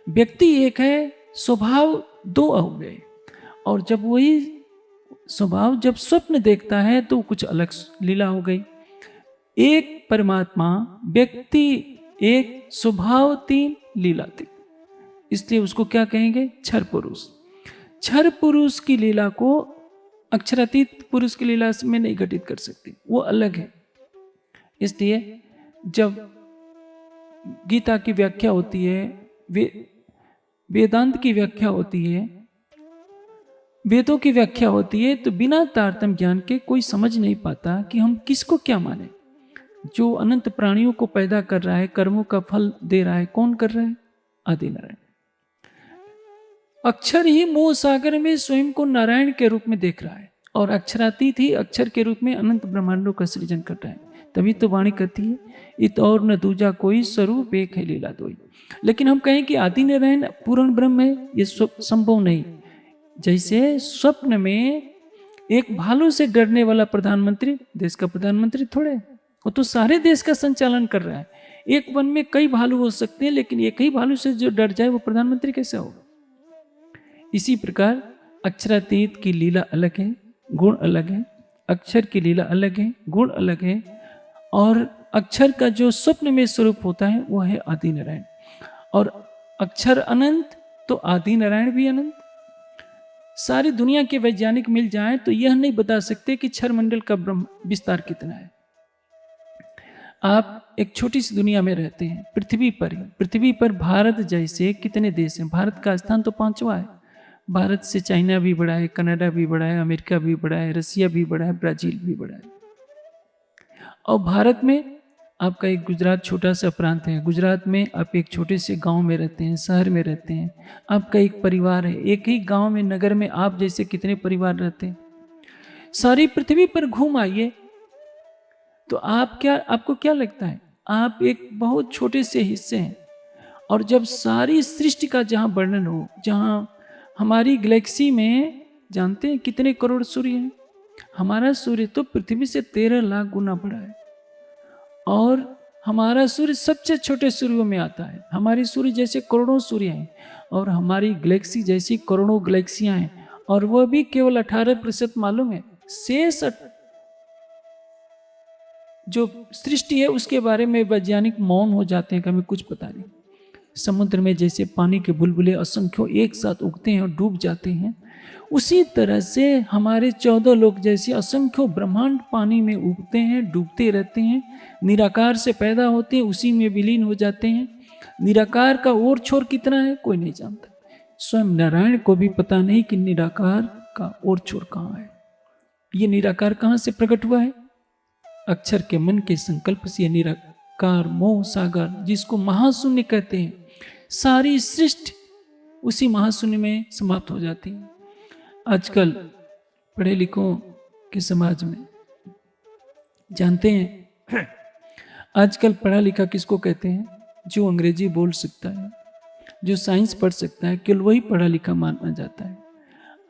S1: व्यक्ति एक है, स्वभाव 2 हो गए। और जब वही स्वभाव जब स्वप्न देखता है तो कुछ अलग लीला हो गई। एक परमात्मा, व्यक्ति एक, स्वभाव 3, लीला 3। इसलिए उसको क्या कहेंगे? क्षर पुरुष। क्षर पुरुष की लीला को अक्षरातीत पुरुष की लीला में नहीं घटित कर सकती, वो अलग है। इसलिए जब गीता की व्याख्या होती है, वेदांत की व्याख्या होती है, वेदों की व्याख्या होती है, तो बिना तारतम्य ज्ञान के कोई समझ नहीं पाता कि हम किसको क्या माने। जो अनंत प्राणियों को पैदा कर रहा है, कर्मों का फल दे रहा है, कौन कर रहा है? आदि नारायण। अक्षर ही मोह सागर में स्वयं को नारायण के रूप में देख रहा है, और अक्षरातीत ही अक्षर के रूप में अनंत ब्रह्मांडों का सृजन कर रहा है। तभी तो वाणी कहती है, इत और न दूजा कोई, स्वरूप एक है लीला दोई। लेकिन हम कहें कि आदि नारायण पूर्ण ब्रह्म है, ये संभव नहीं। जैसे स्वप्न में एक भालू से डरने वाला प्रधानमंत्री देश का प्रधानमंत्री थोड़े, वो तो सारे देश का संचालन कर रहा है। एक वन में कई भालू हो सकते हैं, लेकिन एक ही भालू से जो डर जाए वो प्रधानमंत्री कैसे होगा? इसी प्रकार अक्षरातीत की लीला अलग है, गुण अलग है। अक्षर की लीला अलग है, गुण अलग है। और अक्षर का जो स्वप्न में स्वरूप होता है वो है आदि नारायण। और अक्षर अनंत तो आदि नारायण भी अनंत। सारी दुनिया के वैज्ञानिक मिल जाएं तो यह नहीं बता सकते कि क्षर मंडल का ब्रह्म विस्तार कितना है। आप एक छोटी सी दुनिया में रहते हैं, पृथ्वी पर ही। पृथ्वी पर भारत जैसे कितने देश हैं? भारत का स्थान तो 5वां है। भारत से चाइना भी बड़ा है, कनाडा भी बड़ा है, अमेरिका भी बड़ा है, रसिया भी बड़ा है, ब्राजील भी बड़ा है। और भारत में आपका एक गुजरात छोटा सा प्रांत है, गुजरात में आप एक छोटे से गांव में रहते हैं, शहर में रहते हैं, आपका एक परिवार है, एक ही गांव में, नगर में आप जैसे कितने परिवार रहते हैं। सारी पृथ्वी पर घूम आइए तो आपको क्या लगता है, आप एक बहुत छोटे से हिस्से हैं। और जब सारी सृष्टि का जहां वर्णन हो, जहां हमारी गैलेक्सी में जानते हैं कितने करोड़ सूर्य हैं, हमारा सूर्य तो पृथ्वी से 13 लाख गुना बड़ा है। और हमारा सूर्य सबसे छोटे सूर्यों में आता है। हमारी सूर्य जैसे करोड़ों सूर्य हैं और हमारी गैलेक्सी जैसी करोड़ों गैलेक्सियां हैं, और वह भी केवल 18% मालूम है। शेष जो सृष्टि है उसके बारे में वैज्ञानिक मौन हो जाते हैं कि हमें कुछ पता नहीं। समुद्र में जैसे पानी के बुलबुले असंख्यों एक साथ उगते हैं और डूब जाते हैं, उसी तरह से हमारे 14 लोक जैसे असंख्यों ब्रह्मांड पानी में उगते हैं, डूबते रहते हैं, निराकार से पैदा होते हैं, उसी में विलीन हो जाते हैं। निराकार का ओर छोर कितना है कोई नहीं जानता। स्वयं नारायण को भी पता नहीं कि निराकार का ओर छोर कहाँ है। ये निराकार कहाँ से प्रकट हुआ है? अक्षर के मन के संकल्प से। निराकार मोह सागर, जिसको महाशून्य कहते हैं, सारी सृष्टि उसी महाशून्य में समाप्त हो जाती है। आजकल पढ़े लिखों के समाज में जानते हैं, आजकल पढ़ा लिखा किसको कहते हैं? जो अंग्रेजी बोल सकता है, जो साइंस पढ़ सकता है, केवल वही पढ़ा लिखा माना जाता है।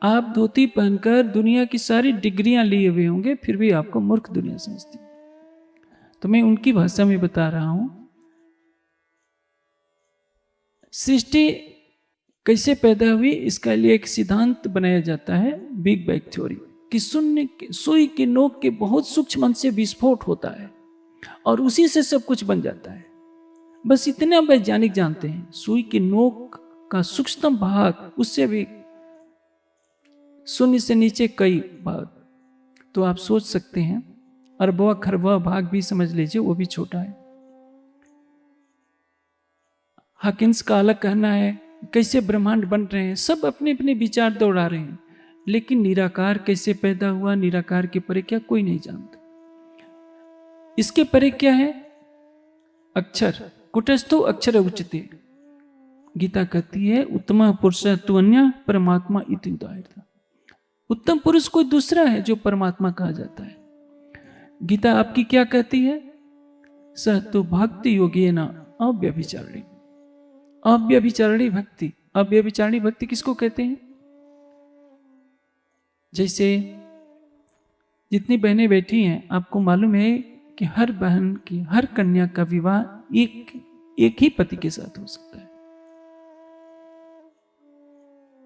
S1: आप धोती पहनकर दुनिया की सारी डिग्रियां लिए हुए होंगे, फिर भी आपको मूर्ख दुनिया समझती है। तो मैं उनकी भाषा में बता रहा हूं, सृष्टि कैसे पैदा हुई इसका लिए एक सिद्धांत बनाया जाता है, बिग बैंग थ्योरी, कि सुई की नोक के बहुत सूक्ष्म अंश से विस्फोट होता है और उसी से सब कुछ बन जाता है। बस इतना वैज्ञानिक जानते हैं। सुई की नोक का सूक्ष्मतम भाग, उससे भी शून्य से नीचे कई भाग, तो आप सोच सकते हैं अरबवा खरबवा भाग भी समझ लीजिए, वो भी छोटा है। हॉकिंस का अलग कहना है कैसे ब्रह्मांड बन रहे हैं, सब अपने अपने विचार दौड़ा रहे हैं, लेकिन निराकार कैसे पैदा हुआ, निराकार के परे क्या, कोई नहीं जानता। इसके परे क्या है? अक्षर, कुटस्थो अक्षर उच्चते। गीता कहती है उत्तम पुरुष तु अन्य परमात्मा इति दायित्व। उत्तम पुरुष कोई दूसरा है जो परमात्मा कहा जाता है। गीता आपकी क्या कहती है? स तो भक्ति योगी न अव्यभिचारिणी। अव्यभिचारिणी भक्ति, अव्यभिचारिणी भक्ति किसको कहते हैं? जैसे जितनी बहनें बैठी हैं, आपको मालूम है कि हर बहन की, हर कन्या का विवाह एक ही पति के साथ हो सकता है।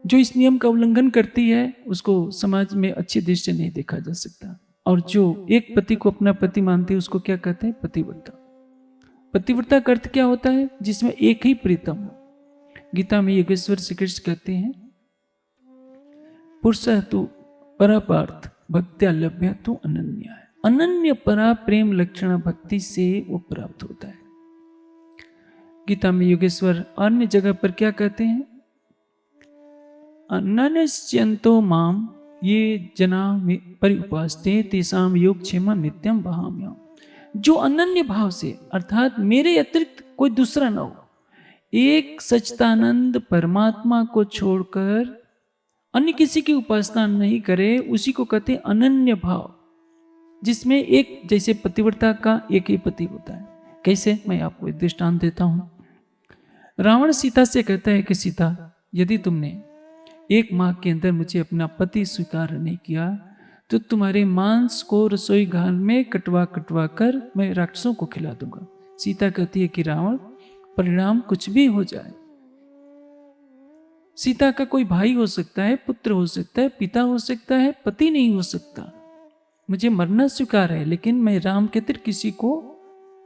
S1: जो इस नियम का उल्लंघन करती है उसको समाज में अच्छी दृष्टि से नहीं देखा जा सकता। और जो एक पति को अपना पति मानती है उसको क्या कहते हैं? पतिव्रता। पतिव्रता का अर्थ क्या होता है? जिसमें एक ही प्रीतम हो। गीता में योगेश्वर श्री कृष्ण कहते हैं पुरुष तु परापार्थ भक्त्या लभ्य तो अनन्य है। अनन्य परा प्रेम लक्षण भक्ति से वो प्राप्त होता है। गीता में योगेश्वर अन्य जगह पर क्या कहते हैं? अनन्यस्यन्तो माम ये जना परिउपास्ते तेषाम योगक्षेम नित्यम वहाम्यहम्। जो अनन्य भाव से, अर्थात मेरे अतिरिक्त कोई दूसरा न हो, एक सच्चिदानंद परमात्मा को छोड़कर अन्य किसी की उपासना नहीं करे, उसी को कहते हैं अनन्य भाव, जिसमें एक, जैसे पतिव्रता का एक ही पति होता है। कैसे? मैं आपको एक दृष्टांत देता हूं। रावण सीता से कहता है कि सीता, यदि तुमने एक माह के अंदर मुझे अपना पति स्वीकार नहीं किया तो तुम्हारे मांस को रसोई घर में कटवा कटवा कर मैं राक्षसों को खिला दूंगा। सीता कहती है कि रावण, परिणाम कुछ भी हो जाए, सीता का कोई भाई हो सकता है, पुत्र हो सकता है, पिता हो सकता है, पति नहीं हो सकता। मुझे मरना स्वीकार है, लेकिन मैं राम के अतिरिक्त किसी को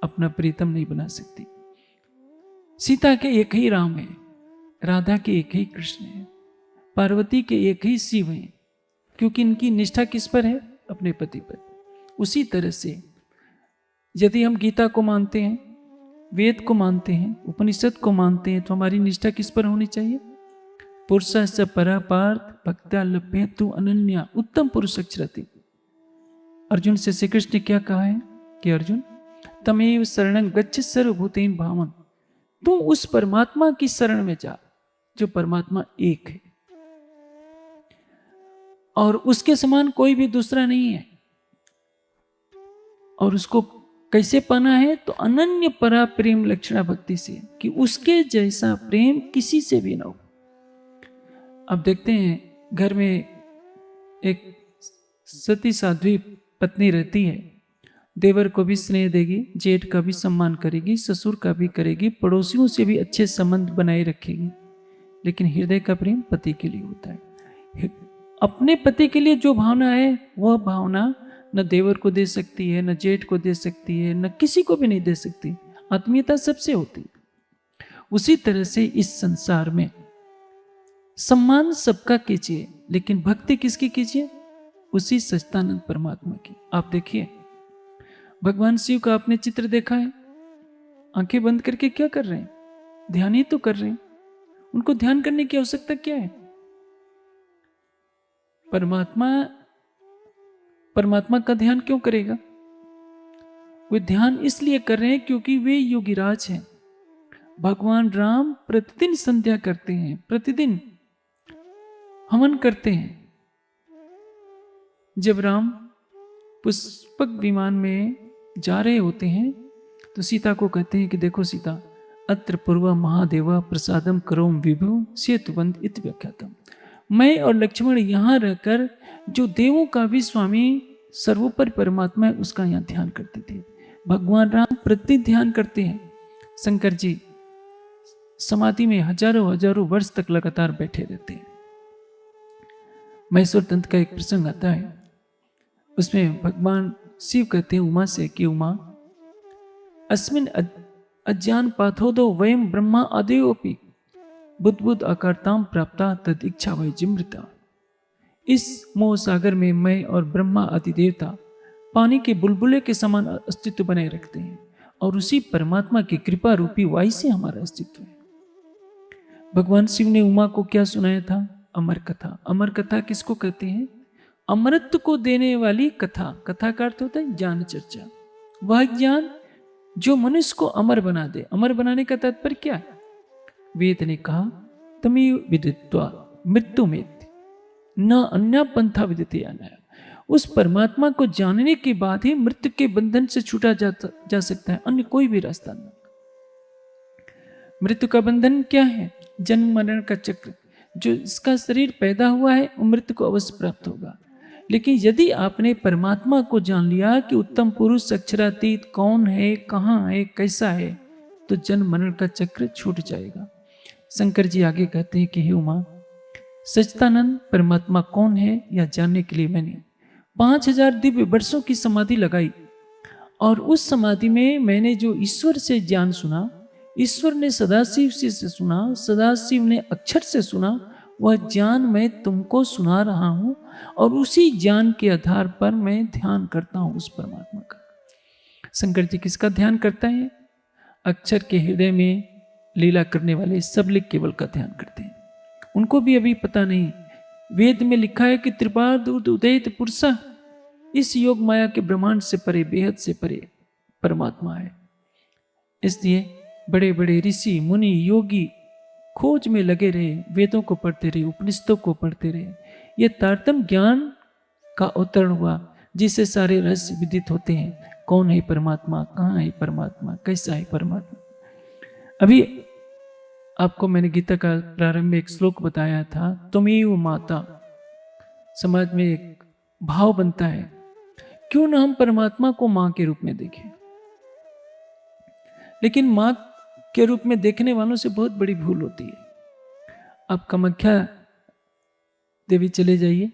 S1: अपना प्रीतम नहीं बना सकती। सीता के एक ही राम है, राधा के एक ही कृष्ण है, पार्वती के एक ही शिव हैं, क्योंकि इनकी निष्ठा किस पर है? अपने पति पर। उसी तरह से यदि हम गीता को मानते हैं, वेद को मानते हैं, उपनिषद को मानते हैं, तो हमारी निष्ठा किस पर होनी चाहिए? पुरुष स परापार्थ भक्त्या लभ्य तु अनन्या, उत्तम पुरुष अक्षरति। अर्जुन से श्री कृष्ण ने क्या कहा है कि अर्जुन, तमेव शरणं गच्छ सर्वभूतेन भावन। तू उस परमात्मा की शरण में जा जो परमात्मा एक है और उसके समान कोई भी दूसरा नहीं है। और उसको कैसे पाना है? तो अनन्य परा प्रेम लक्षणा भक्ति से, कि उसके जैसा प्रेम किसी से भी ना हो। अब देखते हैं घर में एक सती साध्वी पत्नी रहती है, देवर को भी स्नेह देगी, जेठ का भी सम्मान करेगी, ससुर का भी करेगी, पड़ोसियों से भी अच्छे संबंध बनाए रखेगी, लेकिन हृदय का प्रेम पति के लिए होता है। अपने पति के लिए जो भावना है वह भावना न देवर को दे सकती है, न जेठ को दे सकती है, न किसी को भी नहीं दे सकती। आत्मीयता सबसे होती है। उसी तरह से इस संसार में सम्मान सबका कीजिए, लेकिन भक्ति किसकी कीजिए? उसी सच्चिदानंद परमात्मा की। आप देखिए भगवान शिव का आपने चित्र देखा है, आंखें बंद करके क्या कर रहे हैं? ध्यान ही तो कर रहे हैं। उनको ध्यान करने की आवश्यकता क्या है? परमात्मा का ध्यान क्यों करेगा? वे ध्यान इसलिए कर रहे हैं क्योंकि वे योगीराज हैं। भगवान राम प्रतिदिन संध्या करते हैं, प्रतिदिन हवन करते हैं। जब राम पुष्पक विमान में जा रहे होते हैं तो सीता को कहते हैं कि देखो सीता, अत्र पूर्व महादेवा प्रसादम करोम विभु सेतुबंध इति व्याख्यातम। मैं और लक्ष्मण यहाँ रहकर जो देवों का भी स्वामी सर्वोपरि परमात्मा है उसका यहाँ ध्यान करते थे। भगवान राम प्रतिदिन ध्यान करते हैं। शंकर जी समाधि में हजारों हजारों वर्ष तक लगातार बैठे रहते हैं। महेश्वर तंत्र का एक प्रसंग आता है, उसमें भगवान शिव कहते हैं उमा से कि उमा, अस्मिन अज्ञान पाथोदो वयम ब्रह्मा आदेयोपि बुद्ध आकारताम प्राप्ता तद इच्छा वै जिमृता। इस मोह सागर में मैं और ब्रह्मा आदि देवता पानी के बुलबुले के समान अस्तित्व बनाए रखते हैं और उसी परमात्मा की कृपा रूपी वायु से हमारा अस्तित्व है। भगवान शिव ने उमा को क्या सुनाया था? अमर कथा। अमर कथा किसको कहते हैं? अमरत्व को देने वाली कथा। कथा का अर्थ होता है ज्ञान चर्चा। वह ज्ञान जो मनुष्य को अमर बना दे। अमर बनाने का तात्पर्य क्या है? वेद ने कहा तमेव विदित्वा मृत्यु में न अन्य पंथा विदिते अनया। उस परमात्मा को जानने के बाद ही मृत्यु के बंधन से छूटा जा सकता है, अन्य कोई भी रास्ता नहीं। मृत्यु का बंधन क्या है? जन्म मरण का चक्र। जो इसका शरीर पैदा हुआ है वो मृत्यु को अवश्य प्राप्त होगा। लेकिन यदि आपने परमात्मा को जान लिया कि उत्तम पुरुष अक्षरातीत कौन है, कहाँ है, कैसा है, तो जन्म मरण का चक्र छूट जाएगा। शंकर जी आगे कहते हैं कि हे उमा, सच्चिदानंद परमात्मा कौन है यह जानने के लिए मैंने 5000 दिव्य वर्षों की समाधि लगाई और उस समाधि में मैंने जो ईश्वर से ज्ञान सुना, ईश्वर ने सदाशिव से सुना, सदाशिव ने अक्षर से सुना, वह ज्ञान मैं तुमको सुना रहा हूं और उसी ज्ञान के आधार पर मैं ध्यान करता हूं उस परमात्मा का। शंकर जी किसका ध्यान करता है? अक्षर के हृदय में लीला करने वाले सबलिक केवल का ध्यान करते हैं। उनको भी अभी पता नहीं। वेद में लिखा है कि त्रिपाद उदयित पुरुषा, इस योग माया के ब्रह्मांड से परे, बेहद से परे परमात्मा है। इसलिए बड़े बड़े ऋषि मुनि योगी खोज में लगे रहे, वेदों को पढ़ते रहे, उपनिषदों को पढ़ते रहे। ये तारतम्य ज्ञान का अवतरण हुआ जिससे सारे रहस्य विदित होते हैं। कौन है परमात्मा, कहाँ है परमात्मा, कैसा है परमात्मा। अभी आपको मैंने गीता का प्रारंभ में एक श्लोक बताया था, तुमेव माता। समाज में एक भाव बनता है, क्यों ना हम परमात्मा को मां के रूप में देखें। लेकिन मां के रूप में देखने वालों से बहुत बड़ी भूल होती है। आप कामाख्या देवी चले जाइए,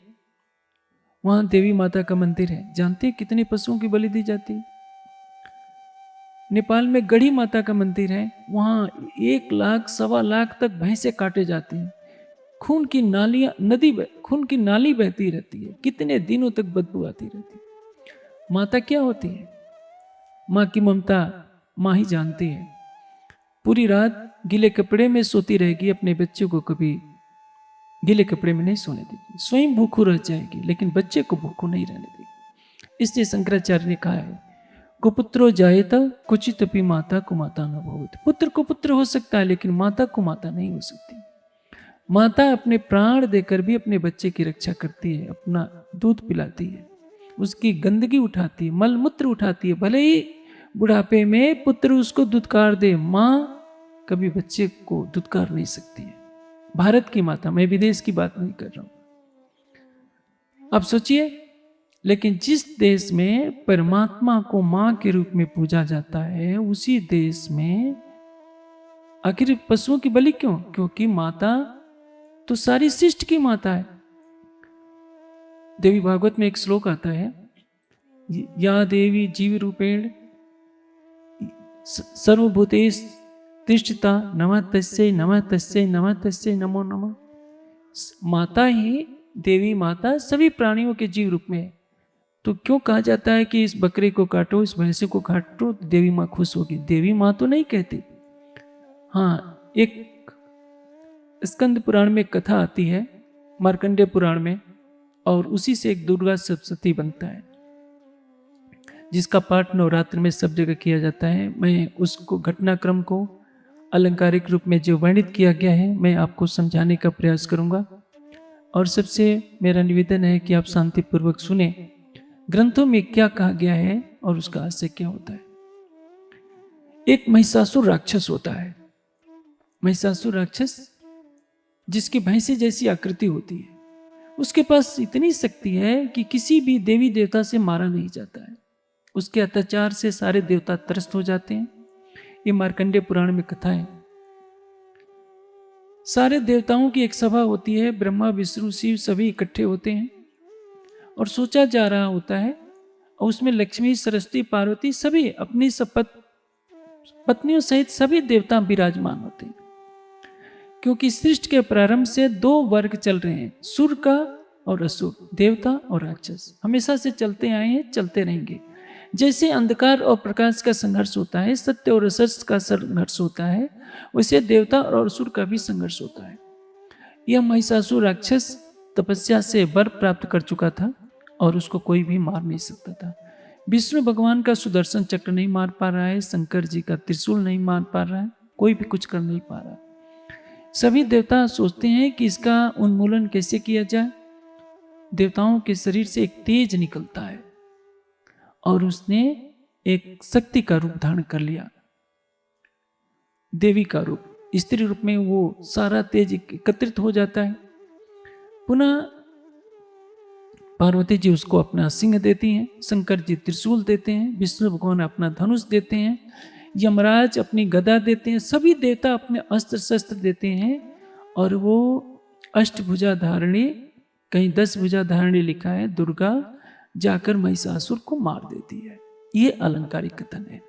S1: वहां देवी माता का मंदिर है। जानते हैं कितने पशुओं की बलि दी जाती है? नेपाल में गढ़ी माता का मंदिर है, वहां 1 लाख सवा लाख तक भैंसे काटे जाते हैं। खून की नालियां, खून की नाली बहती रहती है, कितने दिनों तक बदबू आती रहती है। माता क्या होती है? माँ की ममता माँ ही जानती है। पूरी रात गीले कपड़े में सोती रहेगी, अपने बच्चों को कभी गीले कपड़े में नहीं सोने देगी। स्वयं भूखू रह जाएगी लेकिन बच्चे को भूखू नहीं रहने देगी। इसलिए शंकराचार्य ने कहा है, कुपुत्रो जायेत कुचित अपि माता कुमाता न भवेत्। पुत्र को पुत्र हो सकता है लेकिन माता को माता नहीं हो सकती। माता अपने प्राण देकर भी अपने बच्चे की रक्षा करती है, अपना दूध पिलाती है, उसकी गंदगी उठाती है, मल मूत्र उठाती है। भले ही बुढ़ापे में पुत्र उसको दुत्कार दे, माँ कभी बच्चे को दुत्कार नहीं सकती है। भारत की माता, मैं विदेश की बात नहीं कर रहा हूं। अब सोचिए, लेकिन जिस देश में परमात्मा को मां के रूप में पूजा जाता है, उसी देश में आखिर पशुओं की बलि क्यों? क्योंकि माता तो सारी सृष्टि की माता है। देवी भागवत में एक श्लोक आता है, या देवी जीव रूपेण सर्वभूतेश तिष्ठता नमः तस्यै नमः तस्यै नमः तस्यै नमो नमः। माता ही, देवी माता सभी प्राणियों के जीव रूप में है। तो क्यों कहा जाता है कि इस बकरे को काटो, इस भैंसे को काटो, देवी माँ खुश होगी? देवी माँ तो नहीं कहती। हाँ, एक स्कंद पुराण में कथा आती है, मार्कंडेय पुराण में, और उसी से एक दुर्गा सप्तशती बनता है, जिसका पाठ नवरात्र में सब जगह किया जाता है। मैं उसको घटनाक्रम को अलंकारिक रूप में जो वर्णित किया गया है, मैं आपको समझाने का प्रयास करूंगा। और सबसे मेरा निवेदन है कि आप शांतिपूर्वक सुने ग्रंथों में क्या कहा गया है और उसका आशय क्या होता है। एक महिषासुर राक्षस होता है। महिषासुर राक्षस जिसकी भैंसे जैसी आकृति होती है, उसके पास इतनी शक्ति है कि किसी भी देवी देवता से मारा नहीं जाता है। उसके अत्याचार से सारे देवता त्रस्त हो जाते हैं। ये मार्कंडेय पुराण में कथा है। सारे देवताओं की एक सभा होती है, ब्रह्मा विष्णु शिव सभी इकट्ठे होते हैं और सोचा जा रहा होता है, और उसमें लक्ष्मी सरस्वती पार्वती सभी अपनी शपथ पत्नियों सहित सभी देवता विराजमान होते हैं। क्योंकि सृष्टि के प्रारंभ से दो वर्ग चल रहे हैं, सुर का और असुर, देवता और राक्षस, हमेशा से चलते आए हैं, चलते रहेंगे। जैसे अंधकार और प्रकाश का संघर्ष होता है, सत्य और असत्य का संघर्ष होता है, वैसे देवता और असुर का भी संघर्ष होता है। यह महिषासुर राक्षस तपस्या से वर प्राप्त कर चुका था और उसको कोई भी मार नहीं सकता था। विष्णु भगवान का सुदर्शन चक्र नहीं मार पा रहा है, शंकर जी का त्रिशूल नहीं मार पा रहा है, कोई भी कुछ कर नहीं पा रहा। सभी देवता सोचते हैं कि इसका उन्मूलन कैसे किया जाए। देवताओं के शरीर से एक तेज निकलता है और उसने एक शक्ति का रूप धारण कर लिया, देवी का रूप, स्त्री रूप में। वो सारा तेज एकत्रित हो जाता है। पुनः पार्वती जी उसको अपना सिंह देती हैं, शंकर जी त्रिशूल देते हैं, विष्णु भगवान अपना धनुष देते हैं, यमराज अपनी गदा देते हैं, सभी देवता अपने अस्त्र शस्त्र देते हैं। और वो अष्टभुजा धारिणी, कहीं 10 भुजा धारिणी लिखा है, दुर्गा जाकर महिषासुर को मार देती है। ये अलंकारिक कथन है।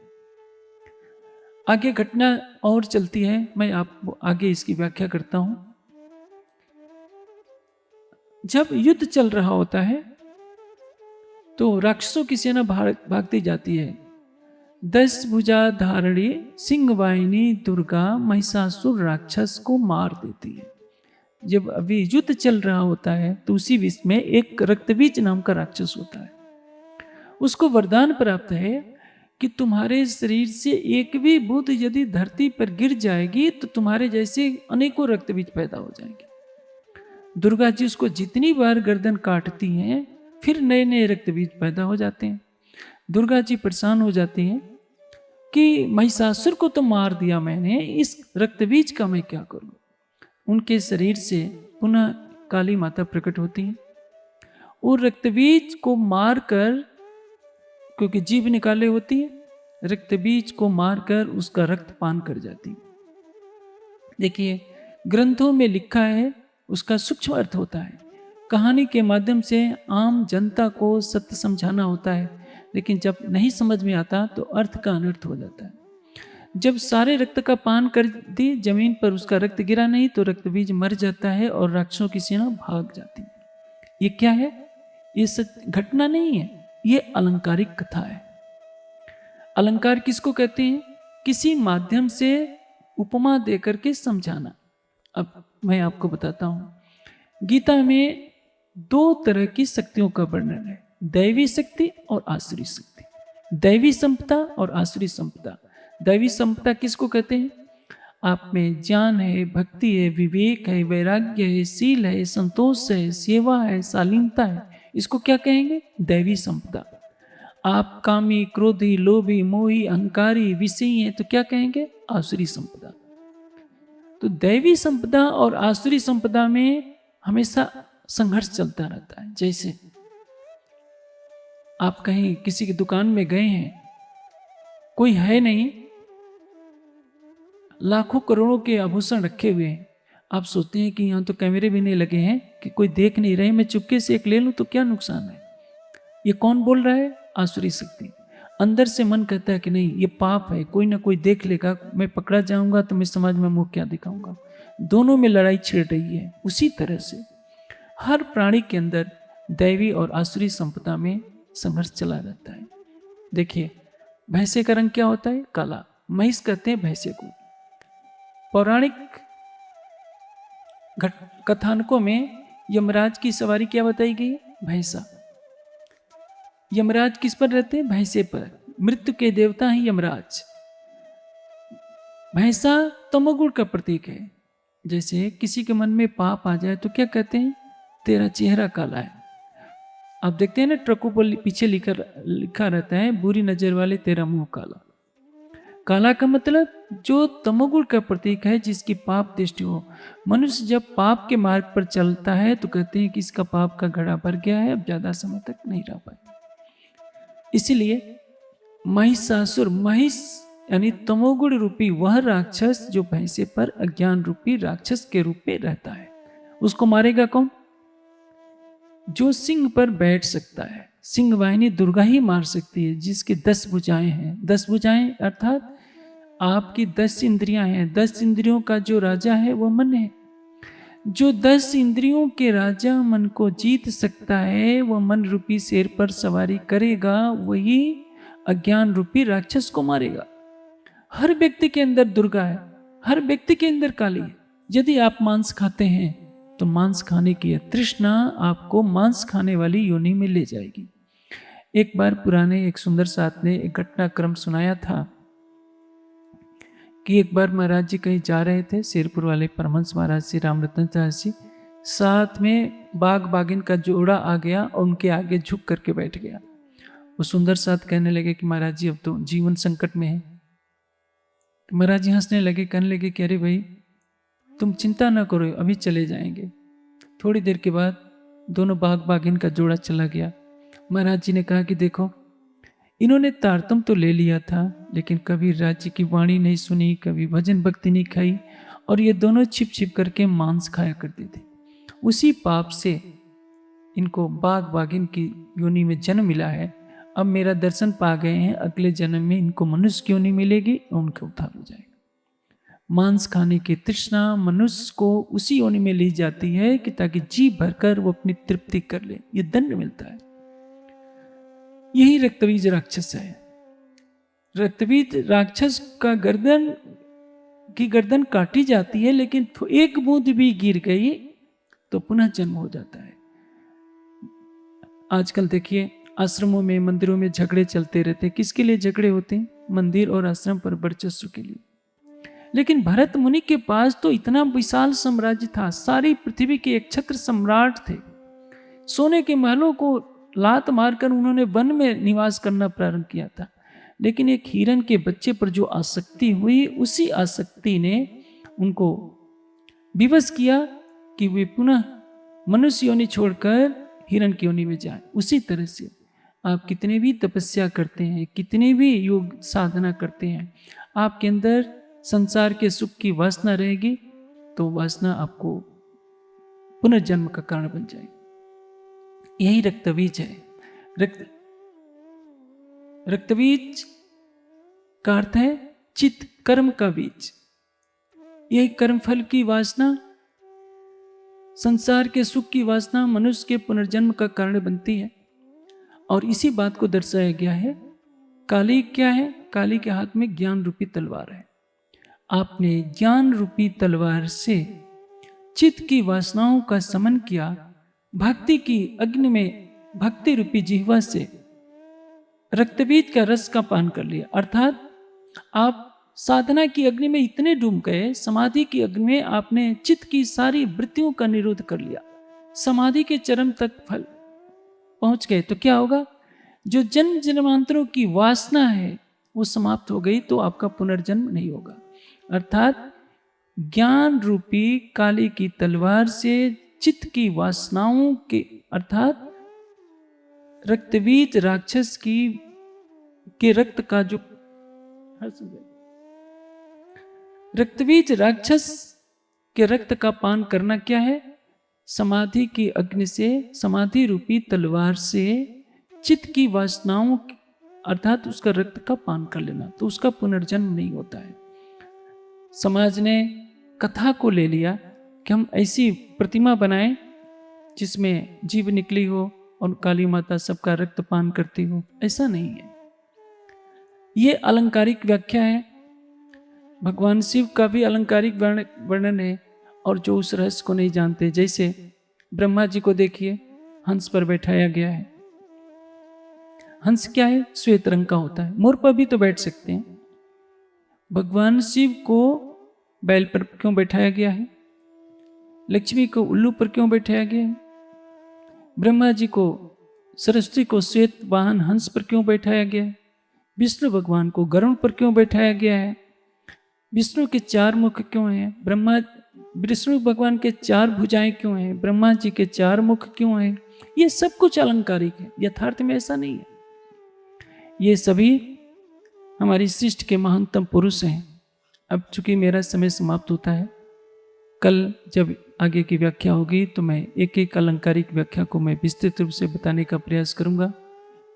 S1: आगे घटना और चलती है, मैं आपको आगे इसकी व्याख्या करता हूं। जब युद्ध चल रहा होता है तो राक्षसों की सेना भागती जाती है। 10 भुजा धारिणी सिंहवाहिनी दुर्गा महिषासुर राक्षस को मार देती है। जब अभी युद्ध चल रहा होता है तो उसी बीच में एक रक्तबीज नाम का राक्षस होता है। उसको वरदान प्राप्त है कि तुम्हारे शरीर से एक भी बूंद यदि धरती पर गिर जाएगी तो तुम्हारे जैसे अनेकों रक्तबीज पैदा हो जाएंगे। दुर्गा जी उसको जितनी बार गर्दन काटती हैं, फिर नए नए रक्तबीज पैदा हो जाते हैं। दुर्गा जी परेशान हो जाती हैं कि महिषासुर को तो मार दिया मैंने, इस रक्तबीज का मैं क्या करूं। उनके शरीर से पुनः काली माता प्रकट होती हैं और रक्तबीज को मारकर, क्योंकि जीभ निकाले होती है, रक्तबीज को मारकर उसका रक्त पान कर जाती है। देखिए, ग्रंथों में लिखा है, उसका सूक्ष्म अर्थ होता है। कहानी के माध्यम से आम जनता को सत्य समझाना होता है, लेकिन जब नहीं समझ में आता तो अर्थ का अनर्थ हो जाता है। जब सारे रक्त का पान कर दी, जमीन पर उसका रक्त गिरा नहीं, तो रक्तबीज मर जाता है और राक्षसों की सेना भाग जाती है। ये क्या है? ये सत्य घटना नहीं है, ये अलंकारिक कथा है। अलंकार किसको कहते हैं? किसी माध्यम से उपमा देकर के समझाना। अब मैं आपको बताता हूं। गीता में 2 तरह की शक्तियों का वर्णन है, दैवी शक्ति और आसुरी शक्ति। दैवी संपदा और आसुरी संपदा। दैवी संपदा किसको कहते हैं? आप में ज्ञान है, भक्ति है, विवेक है, वैराग्य है, शील है, संतोष है, सेवा है, शालीनता है, इसको क्या कहेंगे? दैवी संपदा। आप कामी, क्रोधी, लोभी, मोही, अहंकारी, विषयी हैं तो क्या कहेंगे? आसुरी संपदा। तो दैवी संपदा और आसुरी संपदा में हमेशा संघर्ष चलता रहता है। जैसे आप कहीं किसी की दुकान में गए हैं, कोई है नहीं, लाखों करोड़ों के आभूषण रखे हुए हैं, आप सोचते हैं कि यहाँ तो कैमरे भी नहीं लगे हैं कि कोई देख नहीं रहे, मैं चुपके से एक ले लूं तो क्या नुकसान है। ये कौन बोल रहा है? आसुरी शक्ति। अंदर से मन कहता है कि नहीं, ये पाप है, कोई ना कोई देख लेगा, मैं पकड़ा जाऊंगा तो मैं समाज में मुंह क्या दिखाऊंगा। दोनों में लड़ाई छिड़ रही है। उसी तरह से हर प्राणी के अंदर दैवी और आसुरी संपदा में संघर्ष चला रहता है। देखिए, भैंसे का रंग क्या होता है? काला। महिष कहते हैं भैंसे को। पौराणिक कथानकों में यमराज की सवारी क्या बताई गई? भैंसा। यमराज किस पर रहते हैं? भैंसे पर। मृत्यु के देवता हैं यमराज। भैंसा तमोगुण का प्रतीक है। जैसे किसी के मन में पाप आ जाए तो क्या कहते हैं? तेरा चेहरा काला है। आप देखते हैं ना, ट्रकों पर पीछे लिखा रहता है, बुरी नजर वाले तेरा मुंह काला। काला का मतलब जो तमोगुण का प्रतीक है, जिसकी पाप दृष्टि हो। मनुष्य जब पाप के मार्ग पर चलता है तो कहते हैं कि इसका पाप का घड़ा भर गया है, अब ज्यादा समय तक नहीं रह पाए। इसीलिए महिषासुर, महिष यानी तमोगुण रूपी वह राक्षस जो भैंसे पर अज्ञान रूपी राक्षस के रूप में रहता है, उसको मारेगा कौन? जो सिंह पर बैठ सकता है। सिंह वाहिनी दुर्गा ही मार सकती है, जिसकी 10 भुजाएं हैं। 10 भुजाएं अर्थात आपकी 10 इंद्रियां हैं। 10 इंद्रियों का जो राजा है वो मन है। जो 10 इंद्रियों के राजा मन को जीत सकता है, वह मन रूपी शेर पर सवारी करेगा, वही अज्ञान रूपी राक्षस को मारेगा। हर व्यक्ति के अंदर दुर्गा है, हर व्यक्ति के अंदर काली है। यदि आप मांस खाते हैं तो मांस खाने की तृष्णा आपको मांस खाने वाली योनि में ले जाएगी। एक बार पुराने एक सुंदर साथ ने एक घटनाक्रम सुनाया था कि एक बार महाराज जी कहीं जा रहे थे, शेरपुर वाले परमहंस महाराज श्री रामरतन दास जी, साथ में बाघ बागिन का जोड़ा आ गया और उनके आगे झुक करके बैठ गया। वो सुंदर साथ कहने लगे कि महाराज जी अब तो जीवन संकट में है। तो महाराज जी हंसने लगे, कहने लगे कि अरे भाई तुम चिंता ना करो, अभी चले जाएंगे। थोड़ी देर के बाद दोनों बाघ बाघिन का जोड़ा चला गया। महाराज जी ने कहा कि देखो, इन्होंने तारतम तो ले लिया था, लेकिन कभी राज्य की वाणी नहीं सुनी, कभी भजन भक्ति नहीं खाई, और ये दोनों छिप छिप करके मांस खाया करते थे। उसी पाप से इनको बाघ बाघिन की योनि में जन्म मिला है। अब मेरा दर्शन पा गए हैं, अगले जन्म में इनको मनुष्य की योनि मिलेगी और उनका उद्धार हो जाएगा। मांस खाने की तृष्णा मनुष्य को उसी योनि में ली जाती है कि ताकि जी भरकर वो अपनी तृप्ति कर ले, ये दंड मिलता है। यही रक्तबीज राक्षस है। रक्तबीज राक्षस का गर्दन काटी जाती है, लेकिन एक बूंद भी गिर गई तो पुनः जन्म हो जाता है। आजकल देखिए आश्रमों में, मंदिरों में झगड़े चलते रहते। किसके लिए झगड़े होते हैं? मंदिर और आश्रम पर वर्चस्व के लिए। लेकिन भरत मुनि के पास तो इतना विशाल साम्राज्य था, सारी पृथ्वी के एक छत्र सम्राट थे। सोने के महलों को लात मारकर उन्होंने वन में निवास करना प्रारंभ किया था। लेकिन एक हिरण के बच्चे पर जो आसक्ति हुई, उसी आसक्ति ने उनको विवश किया कि वे पुनः मनुष्य योनि छोड़कर हिरण की योनि में जाए। उसी तरह से आप कितने भी तपस्या करते हैं, कितने भी योग साधना करते हैं, आपके अंदर संसार के सुख की वासना रहेगी तो वासना आपको पुनर्जन्म का कारण बन जाएगी। यही रक्तबीज है। रक्तबीज का अर्थ है चित्त, कर्म का बीज। यही कर्मफल की वासना, संसार के सुख की वासना मनुष्य के पुनर्जन्म का कारण बनती है। और इसी बात को दर्शाया गया है। काली क्या है? काली के हाथ में ज्ञान रूपी तलवार है। आपने ज्ञान रूपी तलवार से चित्त की वासनाओं का समन किया, भक्ति की अग्नि में भक्ति रूपी जिह्वा से रक्तबीज का रस का पान कर लिया, अर्थात आप साधना की अग्नि में इतने डूब गए, समाधि की अग्नि में आपने चित्त की सारी वृत्तियों का निरोध कर लिया, समाधि के चरम तक फल पहुंच गए, तो क्या होगा? जो जन्म जन्मांतरों की वासना है वो समाप्त हो गई, तो आपका पुनर्जन्म नहीं होगा। अर्थात ज्ञान रूपी काली की तलवार से चित्त की वासनाओं के, अर्थात रक्तबीज राक्षस की के रक्त का जो रक्तबीज राक्षस के रक्त का पान करना क्या है? समाधि की अग्नि से, समाधि रूपी तलवार से चित्त की वासनाओं अर्थात उसका रक्त का पान कर लेना, तो उसका पुनर्जन्म नहीं होता है। समाज ने कथा को ले लिया कि हम ऐसी प्रतिमा बनाएं जिसमें जीव निकली हो और काली माता सबका रक्त पान करती हो। ऐसा नहीं है, ये अलंकारिक व्याख्या है। भगवान शिव का भी अलंकारिक वर्णन है, और जो उस रहस्य को नहीं जानते, जैसे ब्रह्मा जी को देखिए, हंस पर बैठाया गया है। हंस क्या है? श्वेत रंग का होता है। मोर पर भी तो बैठ सकते हैं। भगवान शिव को बैल पर क्यों बैठाया गया है? लक्ष्मी को उल्लू पर क्यों बैठाया गया है? ब्रह्मा जी को, सरस्वती को श्वेत वाहन हंस पर क्यों बैठाया गया है? विष्णु भगवान को गरुड़ पर क्यों बैठाया गया है? विष्णु के 4 मुख क्यों हैं? विष्णु भगवान के 4 भुजाएं क्यों हैं? ब्रह्मा जी के 4 मुख क्यों हैं? ये सब कुछ अलंकारिक है, यथार्थ में ऐसा नहीं है। ये सभी हमारी सृष्टि के महानतम पुरुष हैं। अब चूंकि मेरा समय समाप्त होता है, कल जब आगे की व्याख्या होगी तो मैं एक एक अलंकारिक व्याख्या को मैं विस्तृत रूप से बताने का प्रयास करूंगा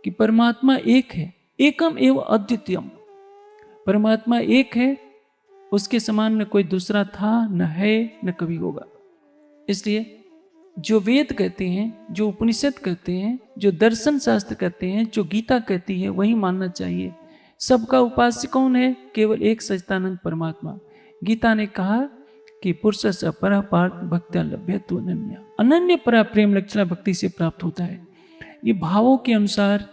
S1: कि परमात्मा एक है, एकम एवं अद्वितीयम। परमात्मा एक है, उसके समान न कोई दूसरा था, न है, न कभी होगा। इसलिए जो वेद कहते हैं, जो उपनिषद कहते हैं, जो दर्शन शास्त्र कहते हैं, जो गीता कहती है, वही मानना चाहिए। सबका उपास्य कौन है? केवल एक सच्चिदानंद परमात्मा। गीता ने कहा कि पुरुष से अपरा पार्थ भक्त्या लभ्यते अनन्या। अनन्य परा प्रेम लक्षणा भक्ति से प्राप्त होता है। ये भावों के अनुसार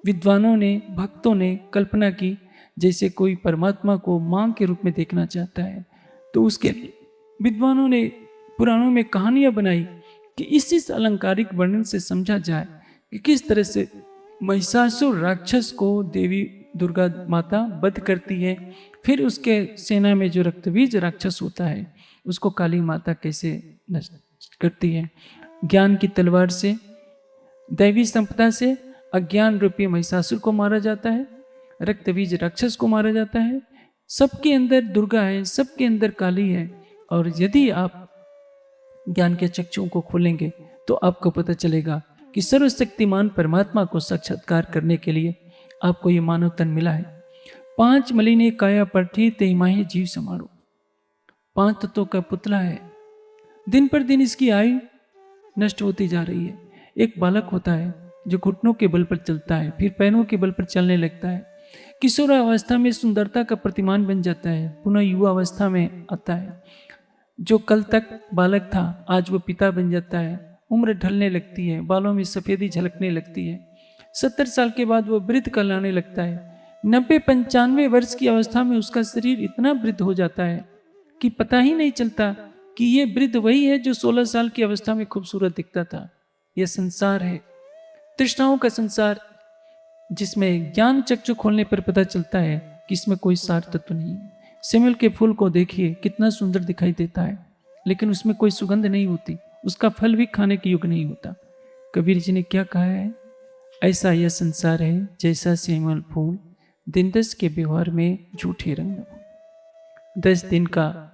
S1: विद्वानों ने, भक्तों ने कल्पना की, जैसे कोई परमात्मा को मां के रूप में देखना चाहता है, तो उसके विद्वानों ने पुराणों में कहानियां बनाई कि इस अलंकारिक वर्णन से समझा जाए कि किस तरह से महिषासुर राक्षस को देवी दुर्गा माता वध करती है, फिर उसके सेना में जो रक्तबीज राक्षस होता है उसको काली माता कैसे नष्ट करती है। ज्ञान की तलवार से, दैवी संपदा से अज्ञान रूपी महिषासुर को मारा जाता है, रक्तबीज राक्षस को मारा जाता है। सबके अंदर दुर्गा है, सबके अंदर काली है। और यदि आप ज्ञान के चक्षुओं को खोलेंगे तो आपको पता चलेगा कि सर्वशक्तिमान परमात्मा को साक्षात्कार करने के लिए आपको ये मानव तन मिला है। 5 मलिने काया पठी तेमाही जीव समारो। 5 तत्वों का पुतला है। दिन पर दिन इसकी आयु नष्ट होती जा रही है। एक बालक होता है जो घुटनों के बल पर चलता है, फिर पैरों के बल पर चलने लगता है, किशोरावस्था में सुंदरता का प्रतिमान बन जाता है, पुनः युवा अवस्था में आता है। जो कल तक बालक था आज वो पिता बन जाता है, उम्र ढलने लगती है, बालों में सफेदी झलकने लगती है। 70 साल के बाद वो वृद्ध कहलाने लगता है। 90-95 वर्ष की अवस्था में उसका शरीर इतना वृद्ध हो जाता है कि पता ही नहीं चलता कि ये वृद्ध वही है जो 16 साल की अवस्था में खूबसूरत दिखता था। यह संसार है, तृष्णाओं का संसार, जिसमें ज्ञान चक्षु खोलने पर पता चलता है कि इसमें कोई सार तत्व नहीं है। सिमल के फूल को देखिए, कितना सुंदर दिखाई देता है, लेकिन उसमें कोई सुगंध नहीं होती, उसका फल भी खाने के योग्य नहीं होता। कबीर जी ने क्या कहा है? ऐसा यह संसार है जैसा सिमल फूल, दिन 10 के व्यवहार में झूठे रंग। 10 दिन का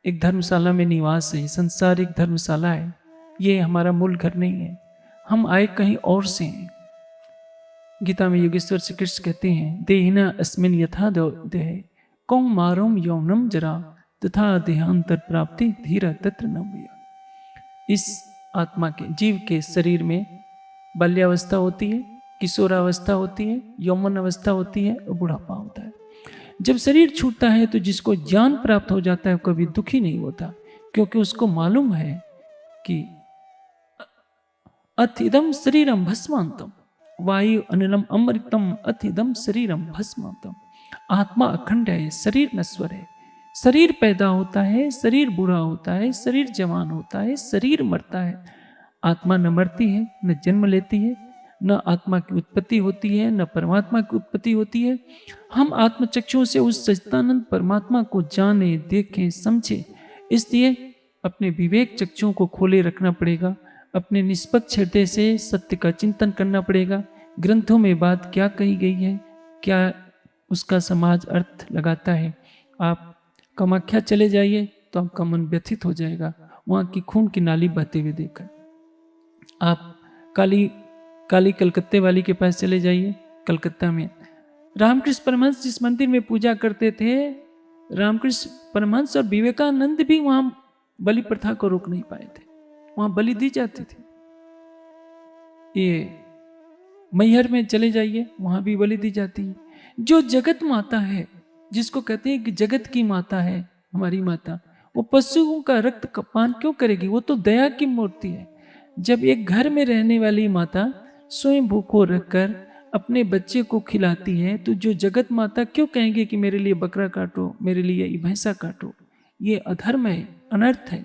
S1: एक धर्मशाला में निवास है। संसार एक धर्मशाला है, ये हमारा मूल घर नहीं है, हम आए कहीं और से हैं। गीता में योगेश्वर श्री कृष्ण कहते हैं, देहिना अस्मिन यथा देह कौमारम यौनम जरा तथा देहांतर प्राप्ति धीरा तत्र न भूया। इस आत्मा के, जीव के शरीर में बाल्यावस्था होती है, किशोरावस्था होती है, यौवन अवस्था होती है और बुढ़ापा होता है। जब शरीर छूटता है तो जिसको ज्ञान प्राप्त हो जाता है कभी दुखी नहीं होता, क्योंकि उसको मालूम है कि अथिदम शरीरम भस्मांतम, वायु अनिलम अमृतम अथिदम शरीरम भस्मातम। आत्मा अखंड है, शरीर नश्वर है। शरीर पैदा होता है, शरीर बूढ़ा होता है, शरीर जवान होता है, शरीर मरता है। आत्मा न मरती है, न जन्म लेती है, न आत्मा की उत्पत्ति होती है, न परमात्मा की उत्पत्ति होती है। हम आत्मचक्षुओं से उस सच्चिदानंद परमात्मा को जाने, देखें, समझें। इसलिए अपने विवेक चक्षुओं को खोले रखना पड़ेगा। अपने निष्पक्ष हृदय से सत्य का चिंतन करना पड़ेगा। ग्रंथों में बात क्या कही गई है, क्या उसका समाज अर्थ लगाता है। आप कामाख्या चले जाइए तो आपका मन व्यथित हो जाएगा, वहाँ की खून की नाली बहते हुए देखकर। आप काली काली कलकत्ते वाली के पास चले जाइए, कलकत्ता में रामकृष्ण परमहंस जिस मंदिर में पूजा करते थे, रामकृष्ण परमहंस और विवेकानंद भी वहाँ बलि प्रथा को रोक नहीं पाए थे, वहाँ बलि दी जाती थी। ये मैहर में चले जाइए, वहाँ भी बलि दी जाती है। जो जगत माता है, जिसको कहते हैं कि जगत की माता है हमारी माता, वो पशुओं का रक्त का पान क्यों करेगी? वो तो दया की मूर्ति है। जब एक घर में रहने वाली माता स्वयं भूखों रखकर अपने बच्चे को खिलाती है, तो जो जगत माता क्यों कहेंगे कि मेरे लिए बकरा काटो, मेरे लिए भैंसा काटो? ये अधर्म है, अनर्थ है।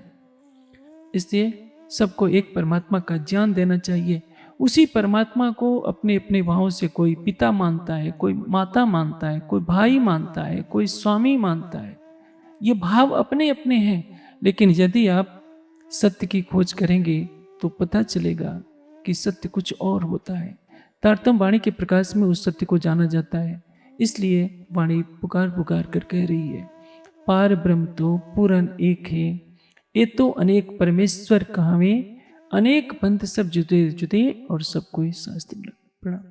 S1: इसलिए सबको एक परमात्मा का ज्ञान देना चाहिए। उसी परमात्मा को अपने अपने भावों से कोई पिता मानता है, कोई माता मानता है, कोई भाई मानता है, कोई स्वामी मानता है। ये भाव अपने अपने हैं। लेकिन यदि आप सत्य की खोज करेंगे तो पता चलेगा कि सत्य कुछ और होता है। तारतम वाणी के प्रकाश में उस सत्य को जाना जाता है। इसलिए वाणी पुकार पुकार कर कह रही है, पार ब्रह्म तो पूरन एक है, ये तो अनेक परमेश्वर कहावे, अनेक पंथ सब जुदे जुदे और सब कोई शास्त्र प्रणाम।